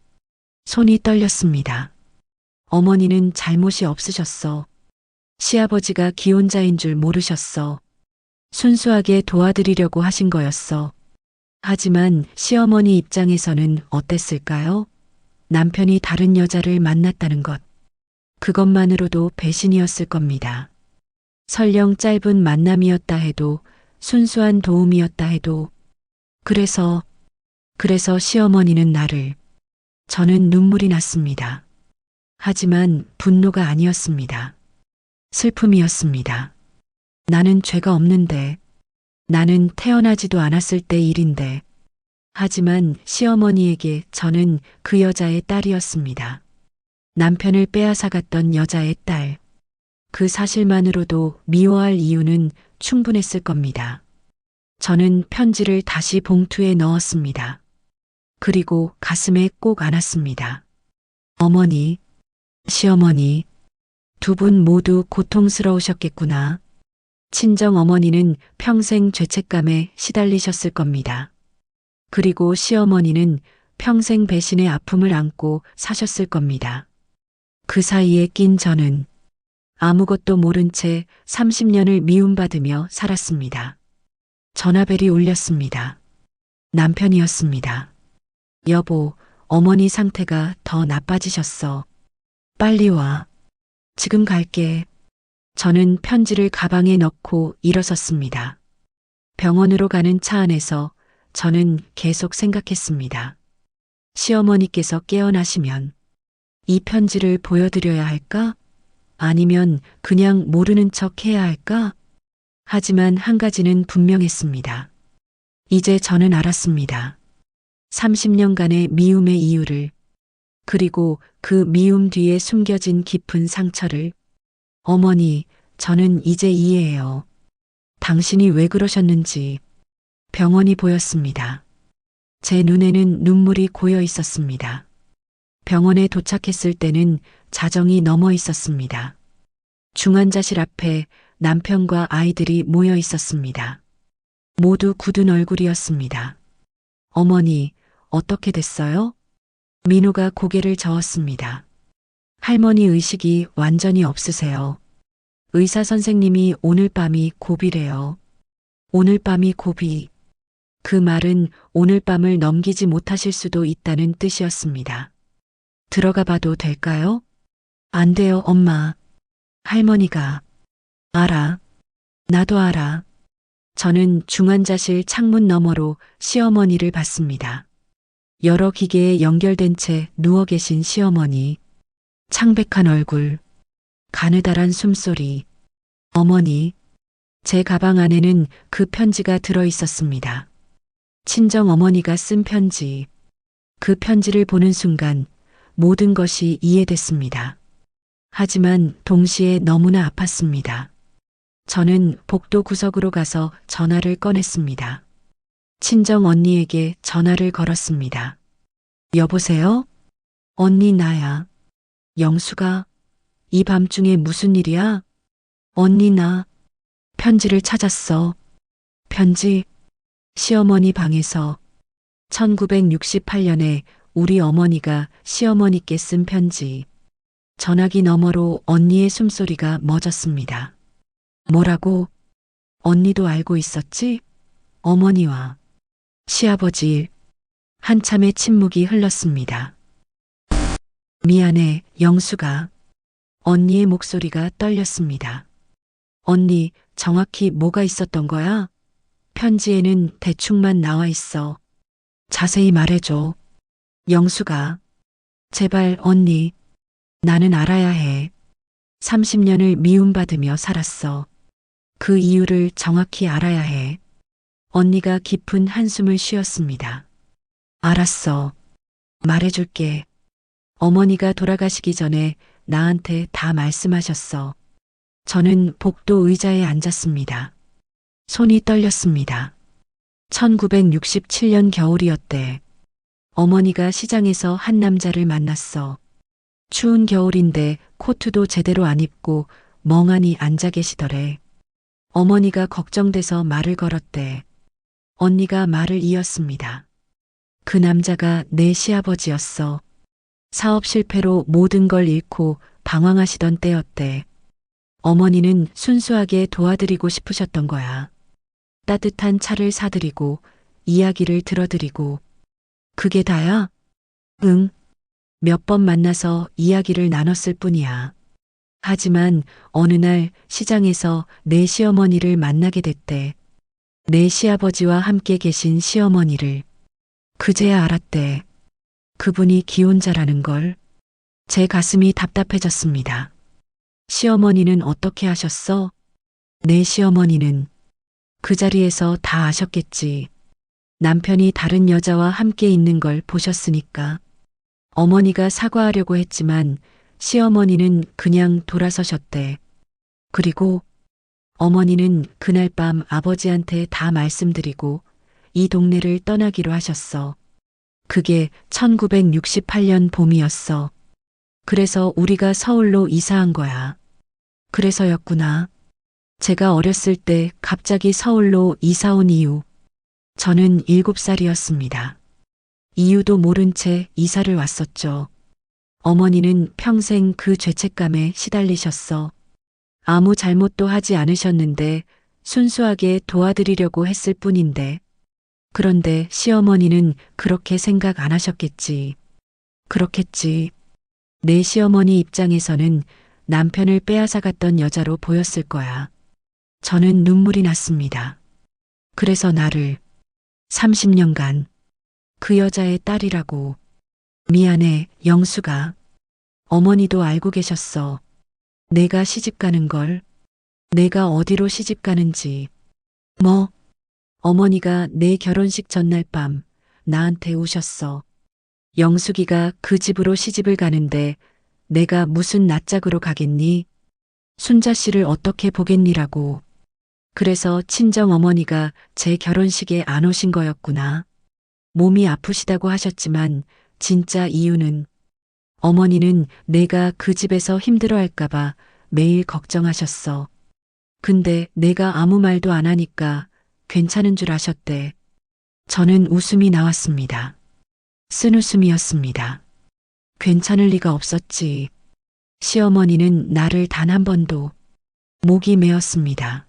손이 떨렸습니다. 어머니는 잘못이 없으셨어. 시아버지가 기혼자인 줄 모르셨어. 순수하게 도와드리려고 하신 거였어. 하지만 시어머니 입장에서는 어땠을까요? 남편이 다른 여자를 만났다는 것. 그것만으로도 배신이었을 겁니다. 설령 짧은 만남이었다 해도, 순수한 도움이었다 해도. 그래서 시어머니는 나를. 저는 눈물이 났습니다. 하지만 분노가 아니었습니다. 슬픔이었습니다. 나는 죄가 없는데, 나는 태어나지도 않았을 때 일인데. 하지만 시어머니에게 저는 그 여자의 딸이었습니다. 남편을 빼앗아갔던 여자의 딸. 그 사실만으로도 미워할 이유는 충분했을 겁니다. 저는 편지를 다시 봉투에 넣었습니다. 그리고 가슴에 꼭 안았습니다. 어머니, 시어머니, 두 분 모두 고통스러우셨겠구나. 친정 어머니는 평생 죄책감에 시달리셨을 겁니다. 그리고 시어머니는 평생 배신의 아픔을 안고 사셨을 겁니다. 그 사이에 낀 저는 아무것도 모른 채 30년을 미움받으며 살았습니다. 전화벨이 울렸습니다. 남편이었습니다. 여보, 어머니 상태가 더 나빠지셨어. 빨리 와. 지금 갈게. 저는 편지를 가방에 넣고 일어섰습니다. 병원으로 가는 차 안에서 저는 계속 생각했습니다. 시어머니께서 깨어나시면 이 편지를 보여드려야 할까? 아니면 그냥 모르는 척 해야 할까? 하지만 한 가지는 분명했습니다. 이제 저는 알았습니다. 30년간의 미움의 이유를, 그리고 그 미움 뒤에 숨겨진 깊은 상처를. 어머니, 저는 이제 이해해요. 당신이 왜 그러셨는지. 병원이 보였습니다. 제 눈에는 눈물이 고여 있었습니다. 병원에 도착했을 때는 자정이 넘어 있었습니다. 중환자실 앞에 남편과 아이들이 모여 있었습니다. 모두 굳은 얼굴이었습니다. 어머니, 어떻게 됐어요? 민호가 고개를 저었습니다. 할머니 의식이 완전히 없으세요. 의사 선생님이 오늘 밤이 고비래요. 오늘 밤이 고비. 그 말은 오늘 밤을 넘기지 못하실 수도 있다는 뜻이었습니다. 들어가 봐도 될까요? 안 돼요, 엄마. 할머니가. 알아. 나도 알아. 저는 중환자실 창문 너머로 시어머니를 봤습니다. 여러 기계에 연결된 채 누워 계신 시어머니. 창백한 얼굴. 가느다란 숨소리. 어머니. 제 가방 안에는 그 편지가 들어 있었습니다. 친정 어머니가 쓴 편지. 그 편지를 보는 순간 모든 것이 이해됐습니다. 하지만 동시에 너무나 아팠습니다. 저는 복도 구석으로 가서 전화를 꺼냈습니다. 친정 언니에게 전화를 걸었습니다. 여보세요? 언니 나야. 영수가? 이 밤중에 무슨 일이야? 언니 나 편지를 찾았어. 편지? 시어머니 방에서 1968년에 우리 어머니가 시어머니께 쓴 편지. 전화기 너머로 언니의 숨소리가 멎었습니다. 뭐라고? 언니도 알고 있었지? 어머니와 시아버지. 한참의 침묵이 흘렀습니다. 미안해, 영수가. 언니의 목소리가 떨렸습니다. 언니, 정확히 뭐가 있었던 거야? 편지에는 대충만 나와 있어. 자세히 말해줘. 영수가. 제발 언니. 나는 알아야 해. 30년을 미움받으며 살았어. 그 이유를 정확히 알아야 해. 언니가 깊은 한숨을 쉬었습니다. 알았어. 말해줄게. 어머니가 돌아가시기 전에 나한테 다 말씀하셨어. 저는 복도 의자에 앉았습니다. 손이 떨렸습니다. 1967년 겨울이었대. 어머니가 시장에서 한 남자를 만났어. 추운 겨울인데 코트도 제대로 안 입고 멍하니 앉아 계시더래. 어머니가 걱정돼서 말을 걸었대. 언니가 말을 이었습니다. 그 남자가 내 시아버지였어. 사업 실패로 모든 걸 잃고 방황하시던 때였대. 어머니는 순수하게 도와드리고 싶으셨던 거야. 따뜻한 차를 사드리고 이야기를 들어드리고. 그게 다야? 응. 몇 번 만나서 이야기를 나눴을 뿐이야. 하지만 어느 날 시장에서 내 시어머니를 만나게 됐대. 내 시아버지와 함께 계신 시어머니를. 그제야 알았대. 그분이 기혼자라는 걸. 제 가슴이 답답해졌습니다. 시어머니는 어떻게 하셨어? 내 시어머니는 그 자리에서 다 아셨겠지. 남편이 다른 여자와 함께 있는 걸 보셨으니까. 어머니가 사과하려고 했지만 시어머니는 그냥 돌아서셨대. 그리고 어머니는 그날 밤 아버지한테 다 말씀드리고 이 동네를 떠나기로 하셨어. 그게 1968년 봄이었어. 그래서 우리가 서울로 이사한 거야. 그래서였구나. 제가 어렸을 때 갑자기 서울로 이사 온 이유. 저는 7살이었습니다. 이유도 모른 채 이사를 왔었죠. 어머니는 평생 그 죄책감에 시달리셨어. 아무 잘못도 하지 않으셨는데 순수하게 도와드리려고 했을 뿐인데. 그런데 시어머니는 그렇게 생각 안 하셨겠지. 그렇겠지. 내 시어머니 입장에서는 남편을 빼앗아갔던 여자로 보였을 거야. 저는 눈물이 났습니다. 그래서 나를 30년간 그 여자의 딸이라고. 미안해, 영수가. 어머니도 알고 계셨어. 내가 시집 가는 걸. 내가 어디로 시집 가는지. 뭐? 어머니가 내 결혼식 전날 밤 나한테 우셨어. 영숙이가 그 집으로 시집을 가는데 내가 무슨 낯짝으로 가겠니? 순자 씨를 어떻게 보겠니라고. 그래서 친정 어머니가 제 결혼식에 안 오신 거였구나. 몸이 아프시다고 하셨지만 진짜 이유는 어머니는 내가 그 집에서 힘들어할까봐 매일 걱정하셨어. 근데 내가 아무 말도 안 하니까 괜찮은 줄 아셨대. 저는 웃음이 나왔습니다. 쓴웃음이었습니다. 괜찮을 리가 없었지. 시어머니는 나를 단 한 번도. 목이 메었습니다.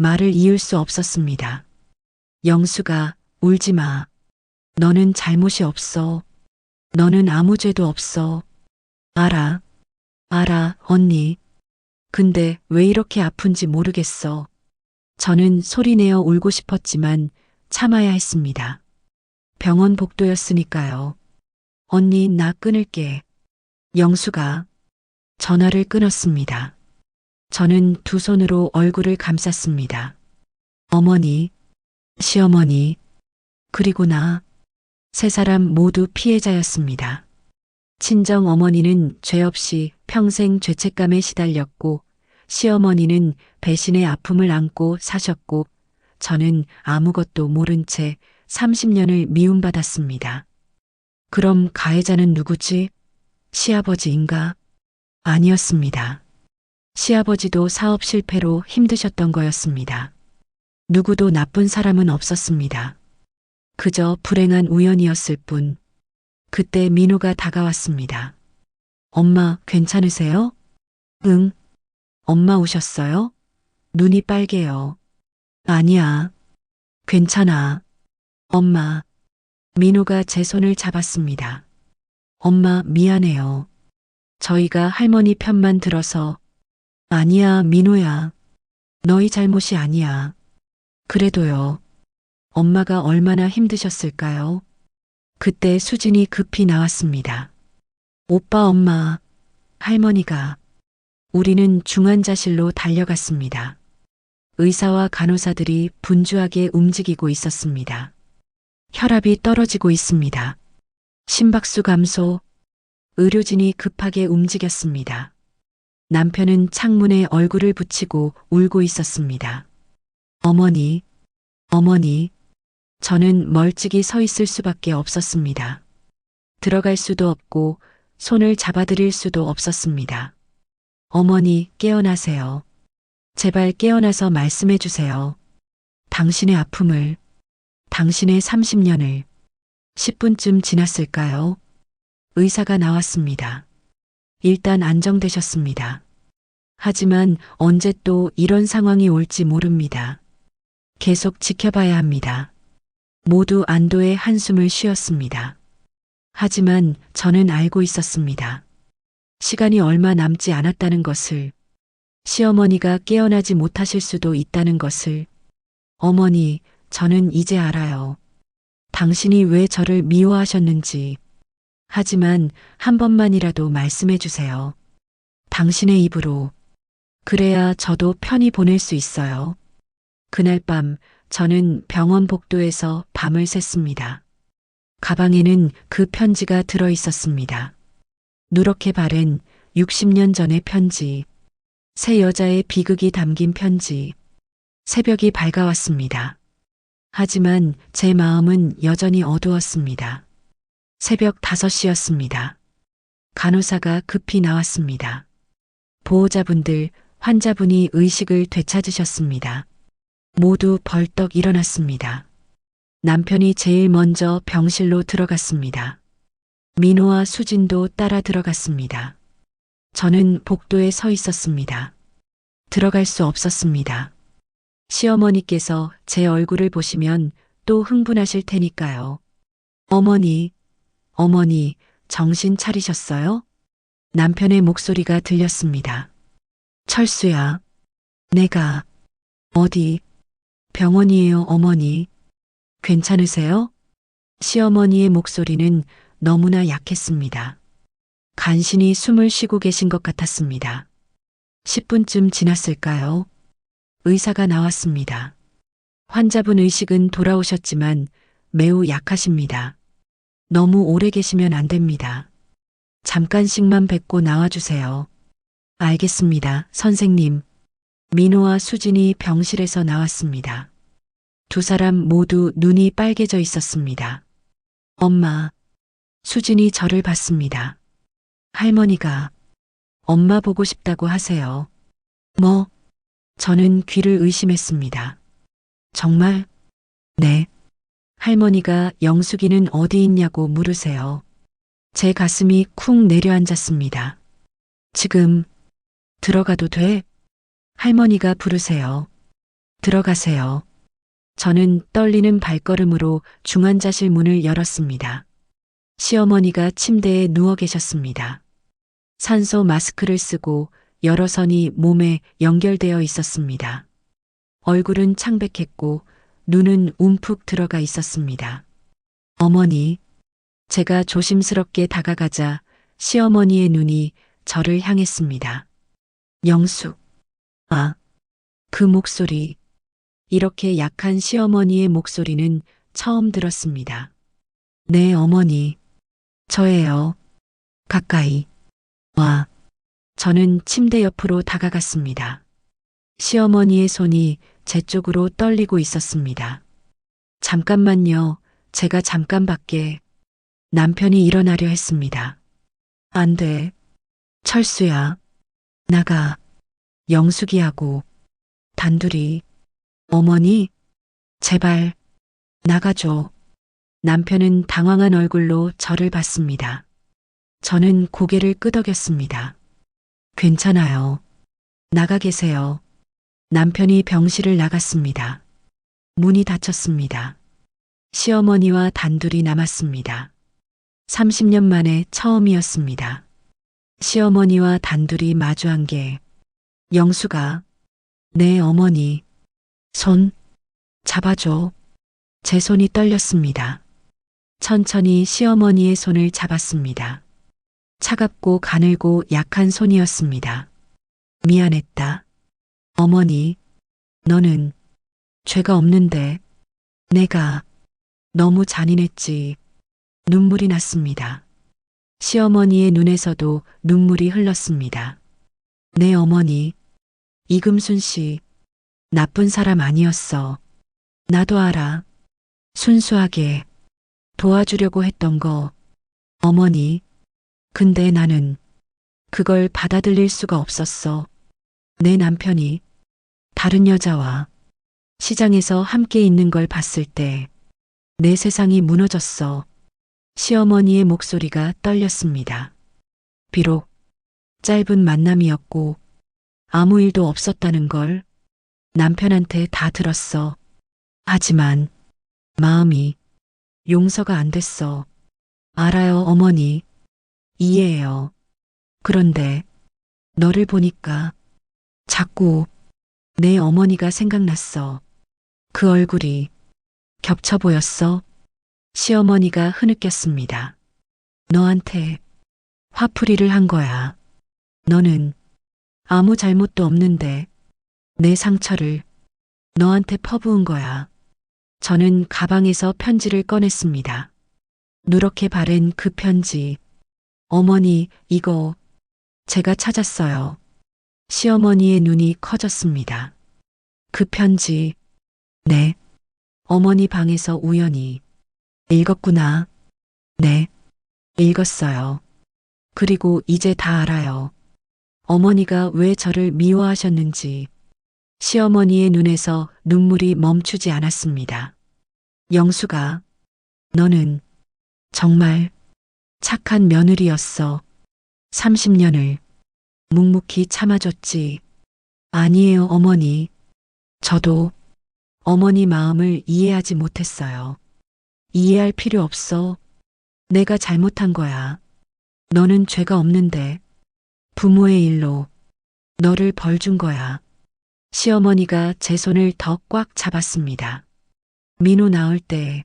말을 이을 수 없었습니다. 영수가 울지 마. 너는 잘못이 없어. 너는 아무 죄도 없어. 알아. 알아, 언니. 근데 왜 이렇게 아픈지 모르겠어. 저는 소리내어 울고 싶었지만 참아야 했습니다. 병원 복도였으니까요. 언니, 나 끊을게. 영수가 전화를 끊었습니다. 저는 두 손으로 얼굴을 감쌌습니다. 어머니, 시어머니, 그리고 나. 세 사람 모두 피해자였습니다. 친정 어머니는 죄 없이 평생 죄책감에 시달렸고 시어머니는 배신의 아픔을 안고 사셨고 저는 아무것도 모른 채 30년을 미움받았습니다. 그럼 가해자는 누구지? 시아버지인가? 아니었습니다. 시아버지도 사업 실패로 힘드셨던 거였습니다. 누구도 나쁜 사람은 없었습니다. 그저 불행한 우연이었을 뿐. 그때 민호가 다가왔습니다. 엄마, 괜찮으세요? 응. 엄마 우셨어요? 눈이 빨개요. 아니야. 괜찮아. 엄마. 민호가 제 손을 잡았습니다. 엄마, 미안해요. 저희가 할머니 편만 들어서. 아니야, 민호야. 너희 잘못이 아니야. 그래도요. 엄마가 얼마나 힘드셨을까요? 그때 수진이 급히 나왔습니다. 오빠, 엄마, 할머니가. 우리는 중환자실로 달려갔습니다. 의사와 간호사들이 분주하게 움직이고 있었습니다. 혈압이 떨어지고 있습니다. 심박수 감소. 의료진이 급하게 움직였습니다. 남편은 창문에 얼굴을 붙이고 울고 있었습니다. 어머니, 어머니, 저는 멀찍이 서 있을 수밖에 없었습니다. 들어갈 수도 없고 손을 잡아드릴 수도 없었습니다. 어머니, 깨어나세요. 제발 깨어나서 말씀해 주세요. 당신의 아픔을, 당신의 30년을 10분쯤 지났을까요? 의사가 나왔습니다. 일단 안정되셨습니다. 하지만 언제 또 이런 상황이 올지 모릅니다. 계속 지켜봐야 합니다. 모두 안도의 한숨을 쉬었습니다. 하지만 저는 알고 있었습니다. 시간이 얼마 남지 않았다는 것을, 시어머니가 깨어나지 못하실 수도 있다는 것을. 어머니, 저는 이제 알아요. 당신이 왜 저를 미워하셨는지. 하지만 한 번만이라도 말씀해 주세요. 당신의 입으로. 그래야 저도 편히 보낼 수 있어요. 그날 밤 저는 병원 복도에서 밤을 샜습니다. 가방에는 그 편지가 들어 있었습니다. 누렇게 바랜 60년 전의 편지. 새 여자의 비극이 담긴 편지. 새벽이 밝아왔습니다. 하지만 제 마음은 여전히 어두웠습니다. 새벽 5시였습니다. 간호사가 급히 나왔습니다. 보호자분들, 환자분이 의식을 되찾으셨습니다. 모두 벌떡 일어났습니다. 남편이 제일 먼저 병실로 들어갔습니다. 민호와 수진도 따라 들어갔습니다. 저는 복도에 서 있었습니다. 들어갈 수 없었습니다. 시어머니께서 제 얼굴을 보시면 또 흥분하실 테니까요. 어머니, 어머니, 정신 차리셨어요? 남편의 목소리가 들렸습니다. 철수야, 내가 어디 병원이에요, 어머니. 괜찮으세요? 시어머니의 목소리는 너무나 약했습니다. 간신히 숨을 쉬고 계신 것 같았습니다. 10분쯤 지났을까요? 의사가 나왔습니다. 환자분 의식은 돌아오셨지만 매우 약하십니다. 너무 오래 계시면 안 됩니다. 잠깐씩만 뵙고 나와주세요. 알겠습니다, 선생님. 민호와 수진이 병실에서 나왔습니다. 두 사람 모두 눈이 빨개져 있었습니다. 엄마. 수진이 저를 봤습니다. 할머니가 엄마 보고 싶다고 하세요. 뭐? 저는 귀를 의심했습니다. 정말? 네. 할머니가 영숙이는 어디 있냐고 물으세요. 제 가슴이 쿵 내려앉았습니다. 지금 들어가도 돼? 할머니가 부르세요. 들어가세요. 저는 떨리는 발걸음으로 중환자실 문을 열었습니다. 시어머니가 침대에 누워 계셨습니다. 산소 마스크를 쓰고 여러 선이 몸에 연결되어 있었습니다. 얼굴은 창백했고 눈은 움푹 들어가 있었습니다. 어머니, 제가 조심스럽게 다가가자 시어머니의 눈이 저를 향했습니다. 영숙. 아, 그 목소리. 이렇게 약한 시어머니의 목소리는 처음 들었습니다. 네, 어머니. 저예요. 가까이 와. 저는 침대 옆으로 다가갔습니다. 시어머니의 손이 제 쪽으로 떨리고 있었습니다. 잠깐만요. 제가 잠깐밖에. 남편이 일어나려 했습니다. 안 돼. 철수야. 나가. 영숙이하고 단둘이. 어머니, 제발 나가줘. 남편은 당황한 얼굴로 저를 봤습니다. 저는 고개를 끄덕였습니다. 괜찮아요. 나가 계세요. 남편이 병실을 나갔습니다. 문이 닫혔습니다. 시어머니와 단둘이 남았습니다. 30년 만에 처음이었습니다. 시어머니와 단둘이 마주한 게. 영수가. 네, 어머니. 손 잡아줘. 제 손이 떨렸습니다. 천천히 시어머니의 손을 잡았습니다. 차갑고 가늘고 약한 손이었습니다. 미안했다. 어머니, 너는 죄가 없는데 내가 너무 잔인했지. 눈물이 났습니다. 시어머니의 눈에서도 눈물이 흘렀습니다. 내 어머니, 이금순 씨, 나쁜 사람 아니었어. 나도 알아. 순수하게 도와주려고 했던 거. 어머니, 근데 나는 그걸 받아들일 수가 없었어. 내 남편이 다른 여자와 시장에서 함께 있는 걸 봤을 때 내 세상이 무너졌어. 시어머니의 목소리가 떨렸습니다. 비록 짧은 만남이었고 아무 일도 없었다는 걸 남편한테 다 들었어. 하지만 마음이 용서가 안 됐어. 알아요, 어머니. 이해해요. 그런데 너를 보니까 자꾸 내 어머니가 생각났어. 그 얼굴이 겹쳐 보였어. 시어머니가 흐느꼈습니다. 너한테 화풀이를 한 거야. 너는 아무 잘못도 없는데 내 상처를 너한테 퍼부은 거야. 저는 가방에서 편지를 꺼냈습니다. 누렇게 바랜 그 편지. 어머니, 이거 제가 찾았어요. 시어머니의 눈이 커졌습니다. 그 편지, 네. 어머니 방에서 우연히 읽었구나. 네, 읽었어요. 그리고 이제 다 알아요. 어머니가 왜 저를 미워하셨는지. 시어머니의 눈에서 눈물이 멈추지 않았습니다. 영수가, 너는 정말 착한 며느리였어. 30년을 묵묵히 참아줬지. 아니에요, 어머니. 저도 어머니 마음을 이해하지 못했어요. 이해할 필요 없어. 내가 잘못한 거야. 너는 죄가 없는데 부모의 일로 너를 벌 준 거야. 시어머니가 제 손을 더 꽉 잡았습니다. 민호 낳을 때,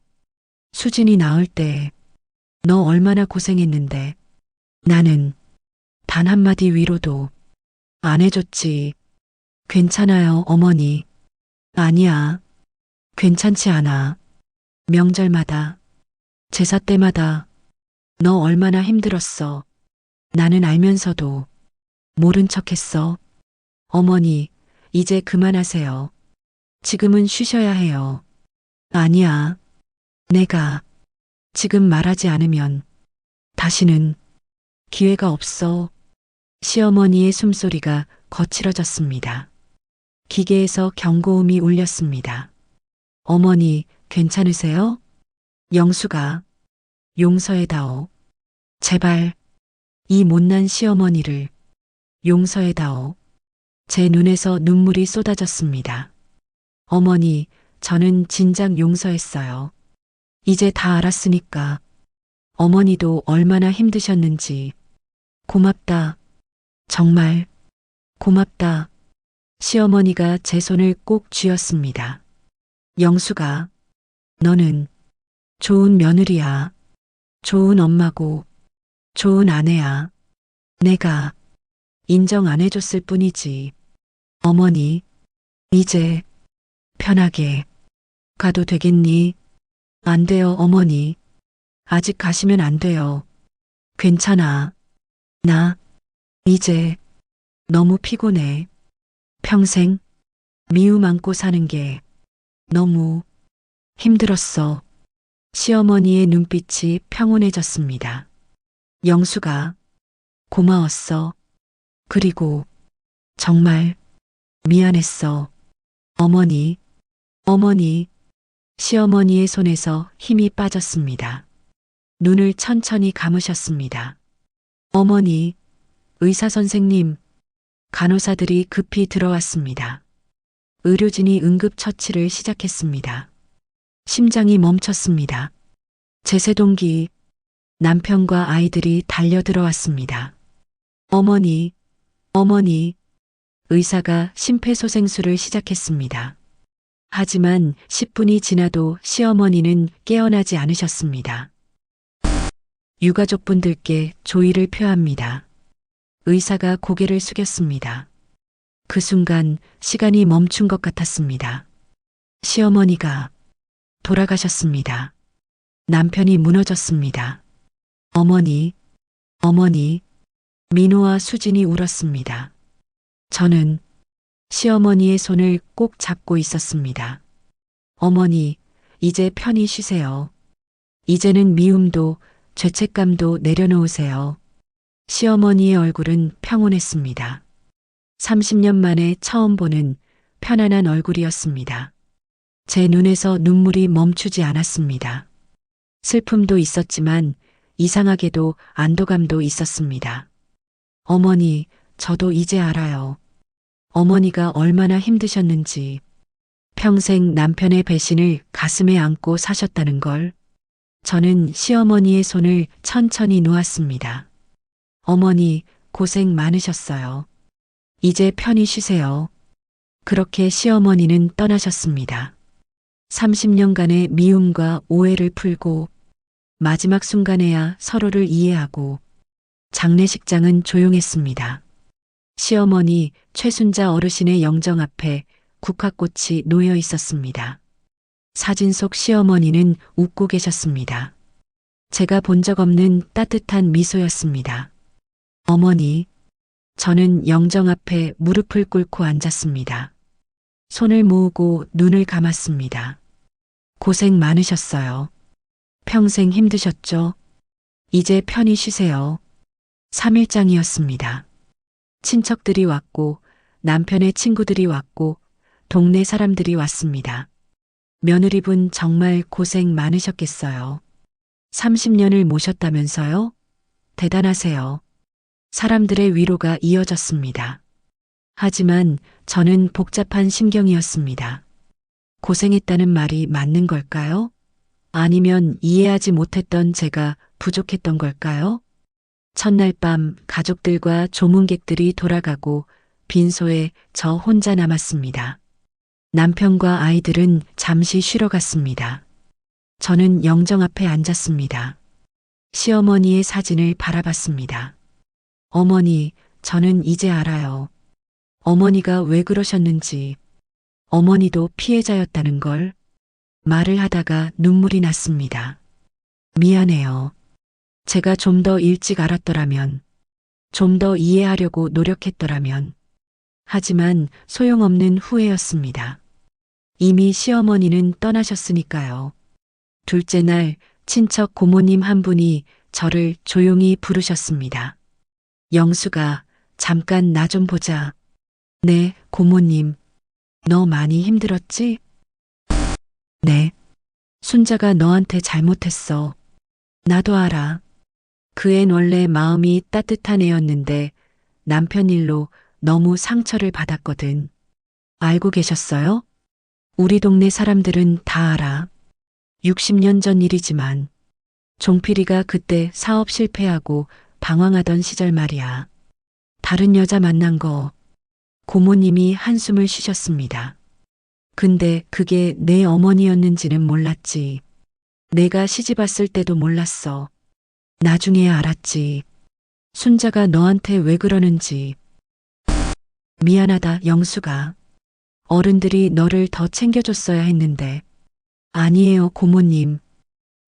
수진이 낳을 때, 너 얼마나 고생했는데 나는 단 한마디 위로도 안 해줬지. 괜찮아요, 어머니. 아니야. 괜찮지 않아. 명절마다, 제사 때마다 너 얼마나 힘들었어. 나는 알면서도 모른 척 했어. 어머니, 이제 그만하세요. 지금은 쉬셔야 해요. 아니야. 내가 지금 말하지 않으면 다시는 기회가 없어. 시어머니의 숨소리가 거칠어졌습니다. 기계에서 경고음이 울렸습니다. 어머니, 괜찮으세요? 영수가, 용서해다오. 제발, 이 못난 시어머니를 용서해다오. 제 눈에서 눈물이 쏟아졌습니다. 어머니, 저는 진작 용서했어요. 이제 다 알았으니까. 어머니도 얼마나 힘드셨는지. 고맙다. 정말 고맙다. 시어머니가 제 손을 꼭 쥐었습니다. 영수가, 너는 좋은 며느리야. 좋은 엄마고, 좋은 아내야. 내가 인정 안 해줬을 뿐이지. 어머니, 이제 편하게 가도 되겠니? 안 돼요, 어머니. 아직 가시면 안 돼요. 괜찮아. 나 이제 너무 피곤해. 평생 미움 안고 사는 게 너무 힘들었어. 시어머니의 눈빛이 평온해졌습니다. 영수가, 고마웠어. 그리고 정말 미안했어. 어머니, 어머니. 시어머니의 손에서 힘이 빠졌습니다. 눈을 천천히 감으셨습니다. 어머니, 의사 선생님, 간호사들이 급히 들어왔습니다. 의료진이 응급처치를 시작했습니다. 심장이 멈췄습니다. 제세동기, 남편과 아이들이 달려 들어왔습니다. 어머니, 어머니, 의사가 심폐소생술을 시작했습니다. 하지만 10분이 지나도 시어머니는 깨어나지 않으셨습니다. 유가족분들께 조의를 표합니다. 의사가 고개를 숙였습니다. 그 순간 시간이 멈춘 것 같았습니다. 시어머니가 돌아가셨습니다. 남편이 무너졌습니다. 어머니, 어머니, 민호와 수진이 울었습니다. 저는 시어머니의 손을 꼭 잡고 있었습니다. 어머니, 이제 편히 쉬세요. 이제는 미움도 죄책감도 내려놓으세요. 시어머니의 얼굴은 평온했습니다. 30년 만에 처음 보는 편안한 얼굴이었습니다. 제 눈에서 눈물이 멈추지 않았습니다. 슬픔도 있었지만 이상하게도 안도감도 있었습니다. 어머니, 저도 이제 알아요. 어머니가 얼마나 힘드셨는지, 평생 남편의 배신을 가슴에 안고 사셨다는 걸. 저는 시어머니의 손을 천천히 놓았습니다. 어머니, 고생 많으셨어요. 이제 편히 쉬세요. 그렇게 시어머니는 떠나셨습니다. 30년간의 미움과 오해를 풀고 마지막 순간에야 서로를 이해하고 장례식장은 조용했습니다. 시어머니 최순자 어르신의 영정 앞에 국화꽃이 놓여 있었습니다. 사진 속 시어머니는 웃고 계셨습니다. 제가 본 적 없는 따뜻한 미소였습니다. 어머니, 저는 영정 앞에 무릎을 꿇고 앉았습니다. 손을 모으고 눈을 감았습니다. 고생 많으셨어요. 평생 힘드셨죠? 이제 편히 쉬세요. 3일장이었습니다. 친척들이 왔고 남편의 친구들이 왔고 동네 사람들이 왔습니다. 며느리분 정말 고생 많으셨겠어요. 30년을 모셨다면서요? 대단하세요. 사람들의 위로가 이어졌습니다. 하지만 저는 복잡한 심경이었습니다. 고생했다는 말이 맞는 걸까요? 아니면 이해하지 못했던 제가 부족했던 걸까요? 첫날 밤 가족들과 조문객들이 돌아가고 빈소에 저 혼자 남았습니다. 남편과 아이들은 잠시 쉬러 갔습니다. 저는 영정 앞에 앉았습니다. 시어머니의 사진을 바라봤습니다. 어머니, 저는 이제 알아요. 어머니가 왜 그러셨는지, 어머니도 피해자였다는 걸. 말을 하다가 눈물이 났습니다. 미안해요. 제가 좀 더 일찍 알았더라면, 좀 더 이해하려고 노력했더라면. 하지만 소용없는 후회였습니다. 이미 시어머니는 떠나셨으니까요. 둘째 날 친척 고모님 한 분이 저를 조용히 부르셨습니다. 영수가, 잠깐 나 좀 보자. 네, 고모님. 너 많이 힘들었지? 네. 순자가 너한테 잘못했어. 나도 알아. 그 앤 원래 마음이 따뜻한 애였는데 남편 일로 너무 상처를 받았거든. 알고 계셨어요? 우리 동네 사람들은 다 알아. 60년 전 일이지만 종필이가 그때 사업 실패하고 방황하던 시절 말이야. 다른 여자 만난 거. 고모님이 한숨을 쉬셨습니다. 근데 그게 내 어머니였는지는 몰랐지. 내가 시집 왔을 때도 몰랐어. 나중에 알았지. 순자가 너한테 왜 그러는지. 미안하다, 영수가. 어른들이 너를 더 챙겨줬어야 했는데. 아니에요, 고모님.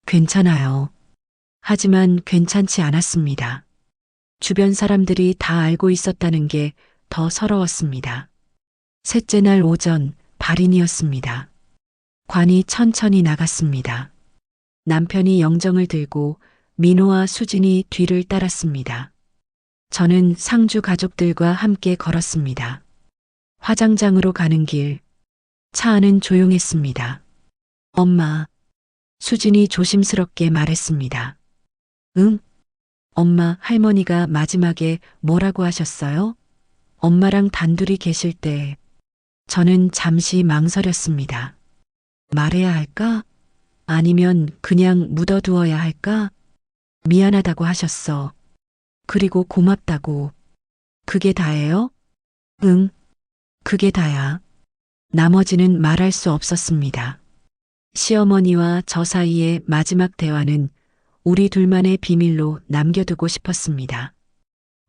괜찮아요. 하지만 괜찮지 않았습니다. 주변 사람들이 다 알고 있었다는 게 더 서러웠습니다. 셋째 날 오전 발인이었습니다. 관이 천천히 나갔습니다. 남편이 영정을 들고 민호와 수진이 뒤를 따랐습니다. 저는 상주 가족들과 함께 걸었습니다. 화장장으로 가는 길, 차 안은 조용했습니다. 엄마, 수진이 조심스럽게 말했습니다. 응? 엄마, 할머니가 마지막에 뭐라고 하셨어요? 엄마랑 단둘이 계실 때 저는 잠시 망설였습니다. 말해야 할까? 아니면 그냥 묻어두어야 할까? 미안하다고 하셨어. 그리고 고맙다고. 그게 다예요? 응, 그게 다야. 나머지는 말할 수 없었습니다. 시어머니와 저 사이의 마지막 대화는 우리 둘만의 비밀로 남겨두고 싶었습니다.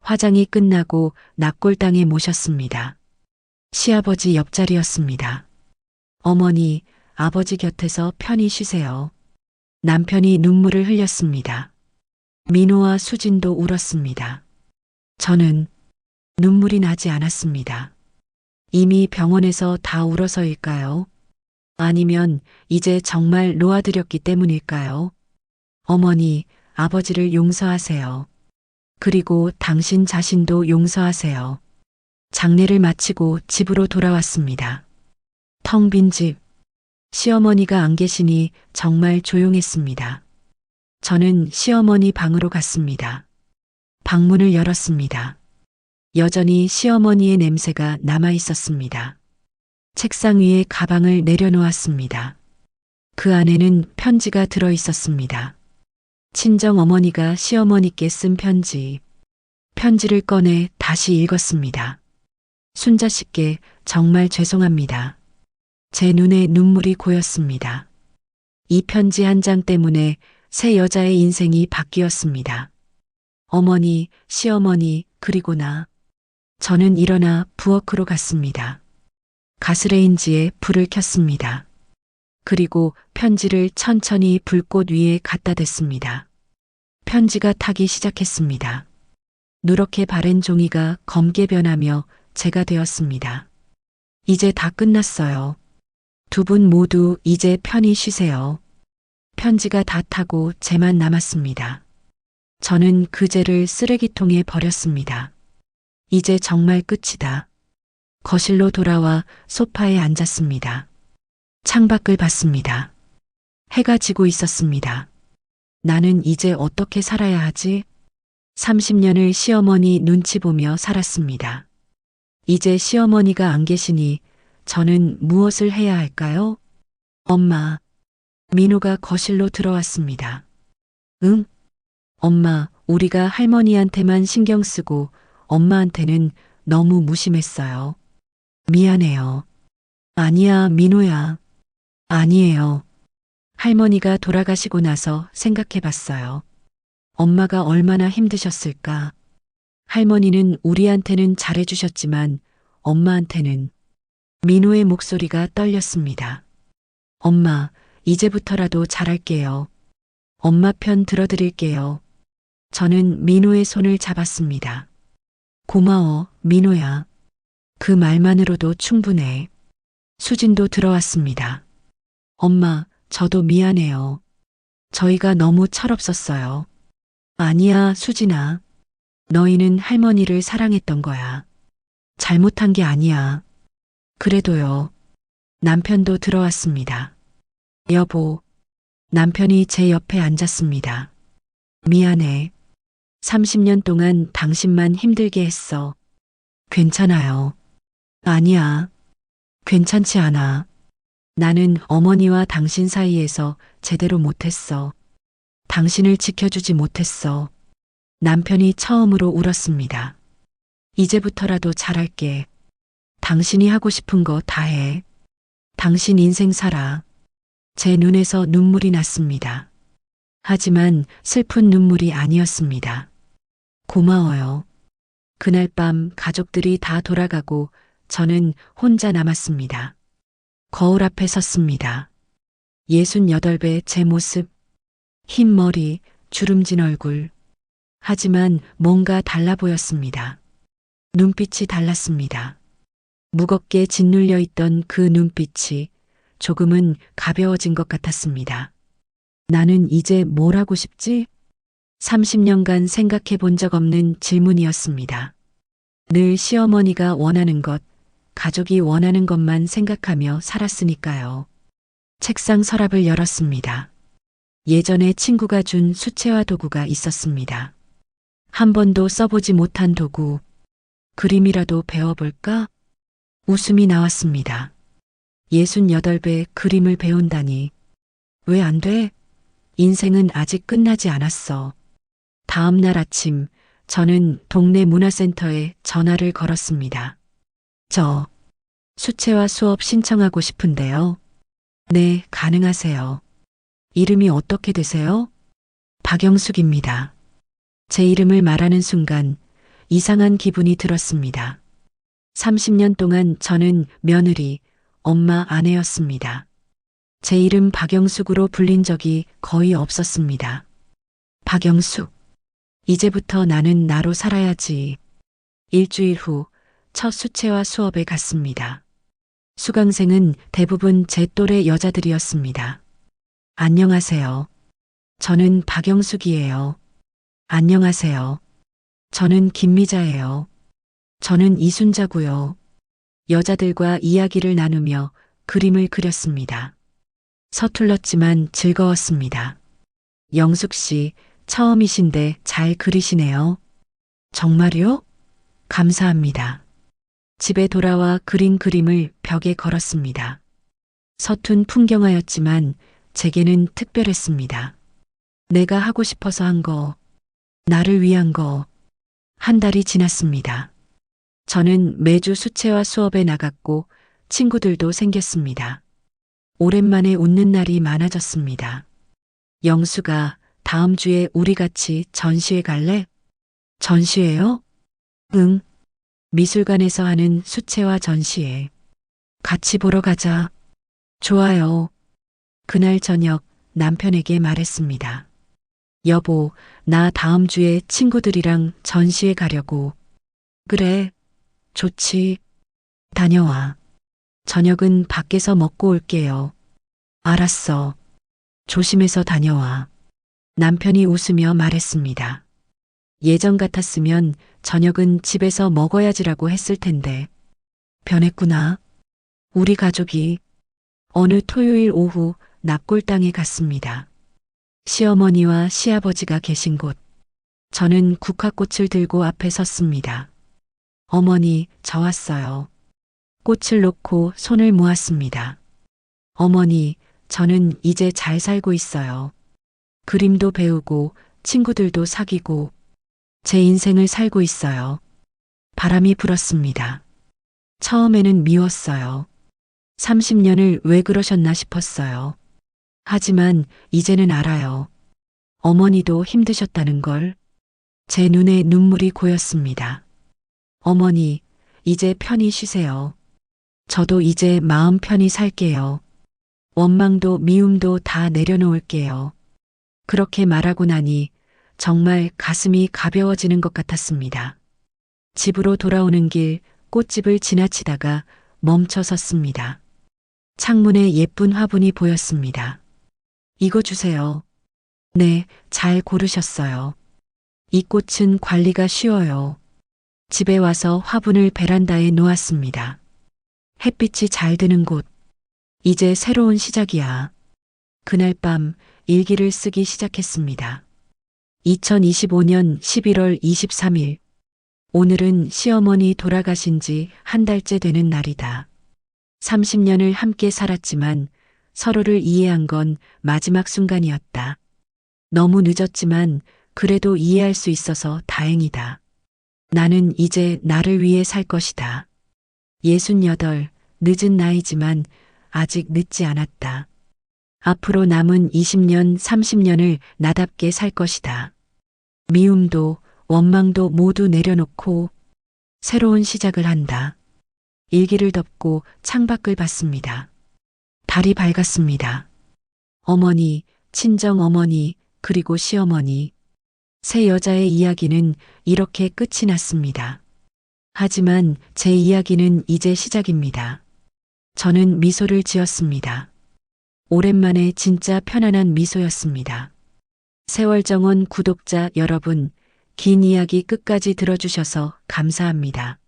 화장이 끝나고 납골당에 모셨습니다. 시아버지 옆자리였습니다. 어머니, 아버지 곁에서 편히 쉬세요. 남편이 눈물을 흘렸습니다. 민호와 수진도 울었습니다. 저는 눈물이 나지 않았습니다. 이미 병원에서 다 울어서일까요? 아니면 이제 정말 놓아드렸기 때문일까요? 어머니, 아버지를 용서하세요. 그리고 당신 자신도 용서하세요. 장례를 마치고 집으로 돌아왔습니다. 텅 빈 집. 시어머니가 안 계시니 정말 조용했습니다. 저는 시어머니 방으로 갔습니다. 방문을 열었습니다. 여전히 시어머니의 냄새가 남아 있었습니다. 책상 위에 가방을 내려놓았습니다. 그 안에는 편지가 들어 있었습니다. 친정 어머니가 시어머니께 쓴 편지. 편지를 꺼내 다시 읽었습니다. 순자씨께 정말 죄송합니다. 제 눈에 눈물이 고였습니다. 이 편지 한 장 때문에 새 여자의 인생이 바뀌었습니다. 어머니, 시어머니, 그리고 나. 저는 일어나 부엌으로 갔습니다. 가스레인지에 불을 켰습니다. 그리고 편지를 천천히 불꽃 위에 갖다 댔습니다. 편지가 타기 시작했습니다. 누렇게 바랜 종이가 검게 변하며 제가 되었습니다. 이제 다 끝났어요. 두 분 모두 이제 편히 쉬세요. 편지가 다 타고 제만 남았습니다. 저는 그 죄를 쓰레기통에 버렸습니다. 이제 정말 끝이다. 거실로 돌아와 소파에 앉았습니다. 창밖을 봤습니다. 해가 지고 있었습니다. 나는 이제 어떻게 살아야 하지? 30년을 시어머니 눈치 보며 살았습니다. 이제 시어머니가 안 계시니 저는 무엇을 해야 할까요? 엄마. 민호가 거실로 들어왔습니다. 응? 엄마, 우리가 할머니한테만 신경 쓰고 엄마한테는 너무 무심했어요. 미안해요. 아니야, 민호야. 아니에요. 할머니가 돌아가시고 나서 생각해 봤어요. 엄마가 얼마나 힘드셨을까. 할머니는 우리한테는 잘해주셨지만 엄마한테는. 민호의 목소리가 떨렸습니다. 엄마, 이제부터라도 잘할게요. 엄마 편 들어드릴게요. 저는 민호의 손을 잡았습니다. 고마워, 민호야. 그 말만으로도 충분해. 수진도 들어왔습니다. 엄마, 저도 미안해요. 저희가 너무 철없었어요. 아니야, 수진아. 너희는 할머니를 사랑했던 거야. 잘못한 게 아니야. 그래도요. 남편도 들어왔습니다. 여보. 남편이 제 옆에 앉았습니다. 미안해. 30년 동안 당신만 힘들게 했어. 괜찮아요. 아니야. 괜찮지 않아. 나는 어머니와 당신 사이에서 제대로 못했어. 당신을 지켜주지 못했어. 남편이 처음으로 울었습니다. 이제부터라도 잘할게. 당신이 하고 싶은 거 다 해. 당신 인생 살아. 제 눈에서 눈물이 났습니다. 하지만 슬픈 눈물이 아니었습니다. 고마워요. 그날 밤 가족들이 다 돌아가고 저는 혼자 남았습니다. 거울 앞에 섰습니다. 68배 제 모습, 흰 머리, 주름진 얼굴. 하지만 뭔가 달라 보였습니다. 눈빛이 달랐습니다. 무겁게 짓눌려 있던 그 눈빛이 조금은 가벼워진 것 같았습니다. 나는 이제 뭘 하고 싶지? 30년간 생각해 본 적 없는 질문이었습니다. 늘 시어머니가 원하는 것, 가족이 원하는 것만 생각하며 살았으니까요. 책상 서랍을 열었습니다. 예전에 친구가 준 수채화 도구가 있었습니다. 한 번도 써보지 못한 도구, 그림이라도 배워볼까? 웃음이 나왔습니다. 68배 그림을 배운다니. 왜 안 돼? 인생은 아직 끝나지 않았어. 다음 날 아침, 저는 동네 문화센터에 전화를 걸었습니다. 저, 수채화 수업 신청하고 싶은데요. 네, 가능하세요. 이름이 어떻게 되세요? 박영숙입니다. 제 이름을 말하는 순간 이상한 기분이 들었습니다. 30년 동안 저는 며느리, 엄마, 아내였습니다. 제 이름 박영숙으로 불린 적이 거의 없었습니다. 박영숙. 이제부터 나는 나로 살아야지. 일주일 후 첫 수채화 수업에 갔습니다. 수강생은 대부분 제 또래 여자들이었습니다. 안녕하세요. 저는 박영숙이에요. 안녕하세요. 저는 김미자예요. 저는 이순자고요. 여자들과 이야기를 나누며 그림을 그렸습니다. 서툴렀지만 즐거웠습니다. 영숙 씨, 처음이신데 잘 그리시네요. 정말요? 감사합니다. 집에 돌아와 그린 그림을 벽에 걸었습니다. 서툰 풍경화였지만 제게는 특별했습니다. 내가 하고 싶어서 한 거, 나를 위한 거. 한 달이 지났습니다. 저는 매주 수채화 수업에 나갔고 친구들도 생겼습니다. 오랜만에 웃는 날이 많아졌습니다. 영수가 다음 주에 우리 같이 전시회 갈래? 전시회요? 응. 미술관에서 하는 수채화 전시회. 같이 보러 가자. 좋아요. 그날 저녁 남편에게 말했습니다. 여보, 나 다음 주에 친구들이랑 전시회 가려고. 그래. 좋지. 다녀와. 저녁은 밖에서 먹고 올게요. 알았어. 조심해서 다녀와. 남편이 웃으며 말했습니다. 예전 같았으면 저녁은 집에서 먹어야지라고 했을 텐데. 변했구나. 우리 가족이 어느 토요일 오후 납골당에 갔습니다. 시어머니와 시아버지가 계신 곳. 저는 국화꽃을 들고 앞에 섰습니다. 어머니, 저 왔어요. 꽃을 놓고 손을 모았습니다. 어머니, 저는 이제 잘 살고 있어요. 그림도 배우고 친구들도 사귀고 제 인생을 살고 있어요. 바람이 불었습니다. 처음에는 미웠어요. 30년을 왜 그러셨나 싶었어요. 하지만 이제는 알아요. 어머니도 힘드셨다는 걸. 제 눈에 눈물이 고였습니다. 어머니, 이제 편히 쉬세요. 저도 이제 마음 편히 살게요. 원망도 미움도 다 내려놓을게요. 그렇게 말하고 나니 정말 가슴이 가벼워지는 것 같았습니다. 집으로 돌아오는 길 꽃집을 지나치다가 멈춰 섰습니다. 창문에 예쁜 화분이 보였습니다. 이거 주세요. 네, 잘 고르셨어요. 이 꽃은 관리가 쉬워요. 집에 와서 화분을 베란다에 놓았습니다. 햇빛이 잘 드는 곳. 이제 새로운 시작이야. 그날 밤 일기를 쓰기 시작했습니다. 2025년 11월 23일. 오늘은 시어머니 돌아가신 지 한 달째 되는 날이다. 30년을 함께 살았지만 서로를 이해한 건 마지막 순간이었다. 너무 늦었지만 그래도 이해할 수 있어서 다행이다. 나는 이제 나를 위해 살 것이다. 68, 늦은 나이지만 아직 늦지 않았다. 앞으로 남은 20년, 30년을 나답게 살 것이다. 미움도 원망도 모두 내려놓고 새로운 시작을 한다. 일기를 덮고 창밖을 봤습니다. 달이 밝았습니다. 어머니, 친정 어머니, 그리고 시어머니. 세 여자의 이야기는 이렇게 끝이 났습니다. 하지만 제 이야기는 이제 시작입니다. 저는 미소를 지었습니다. 오랜만에 진짜 편안한 미소였습니다. 세월정원 구독자 여러분, 긴 이야기 끝까지 들어주셔서 감사합니다.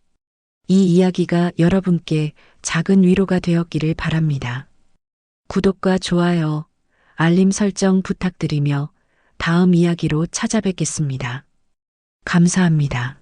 이 이야기가 여러분께 작은 위로가 되었기를 바랍니다. 구독과 좋아요, 알림 설정 부탁드리며 다음 이야기로 찾아뵙겠습니다. 감사합니다.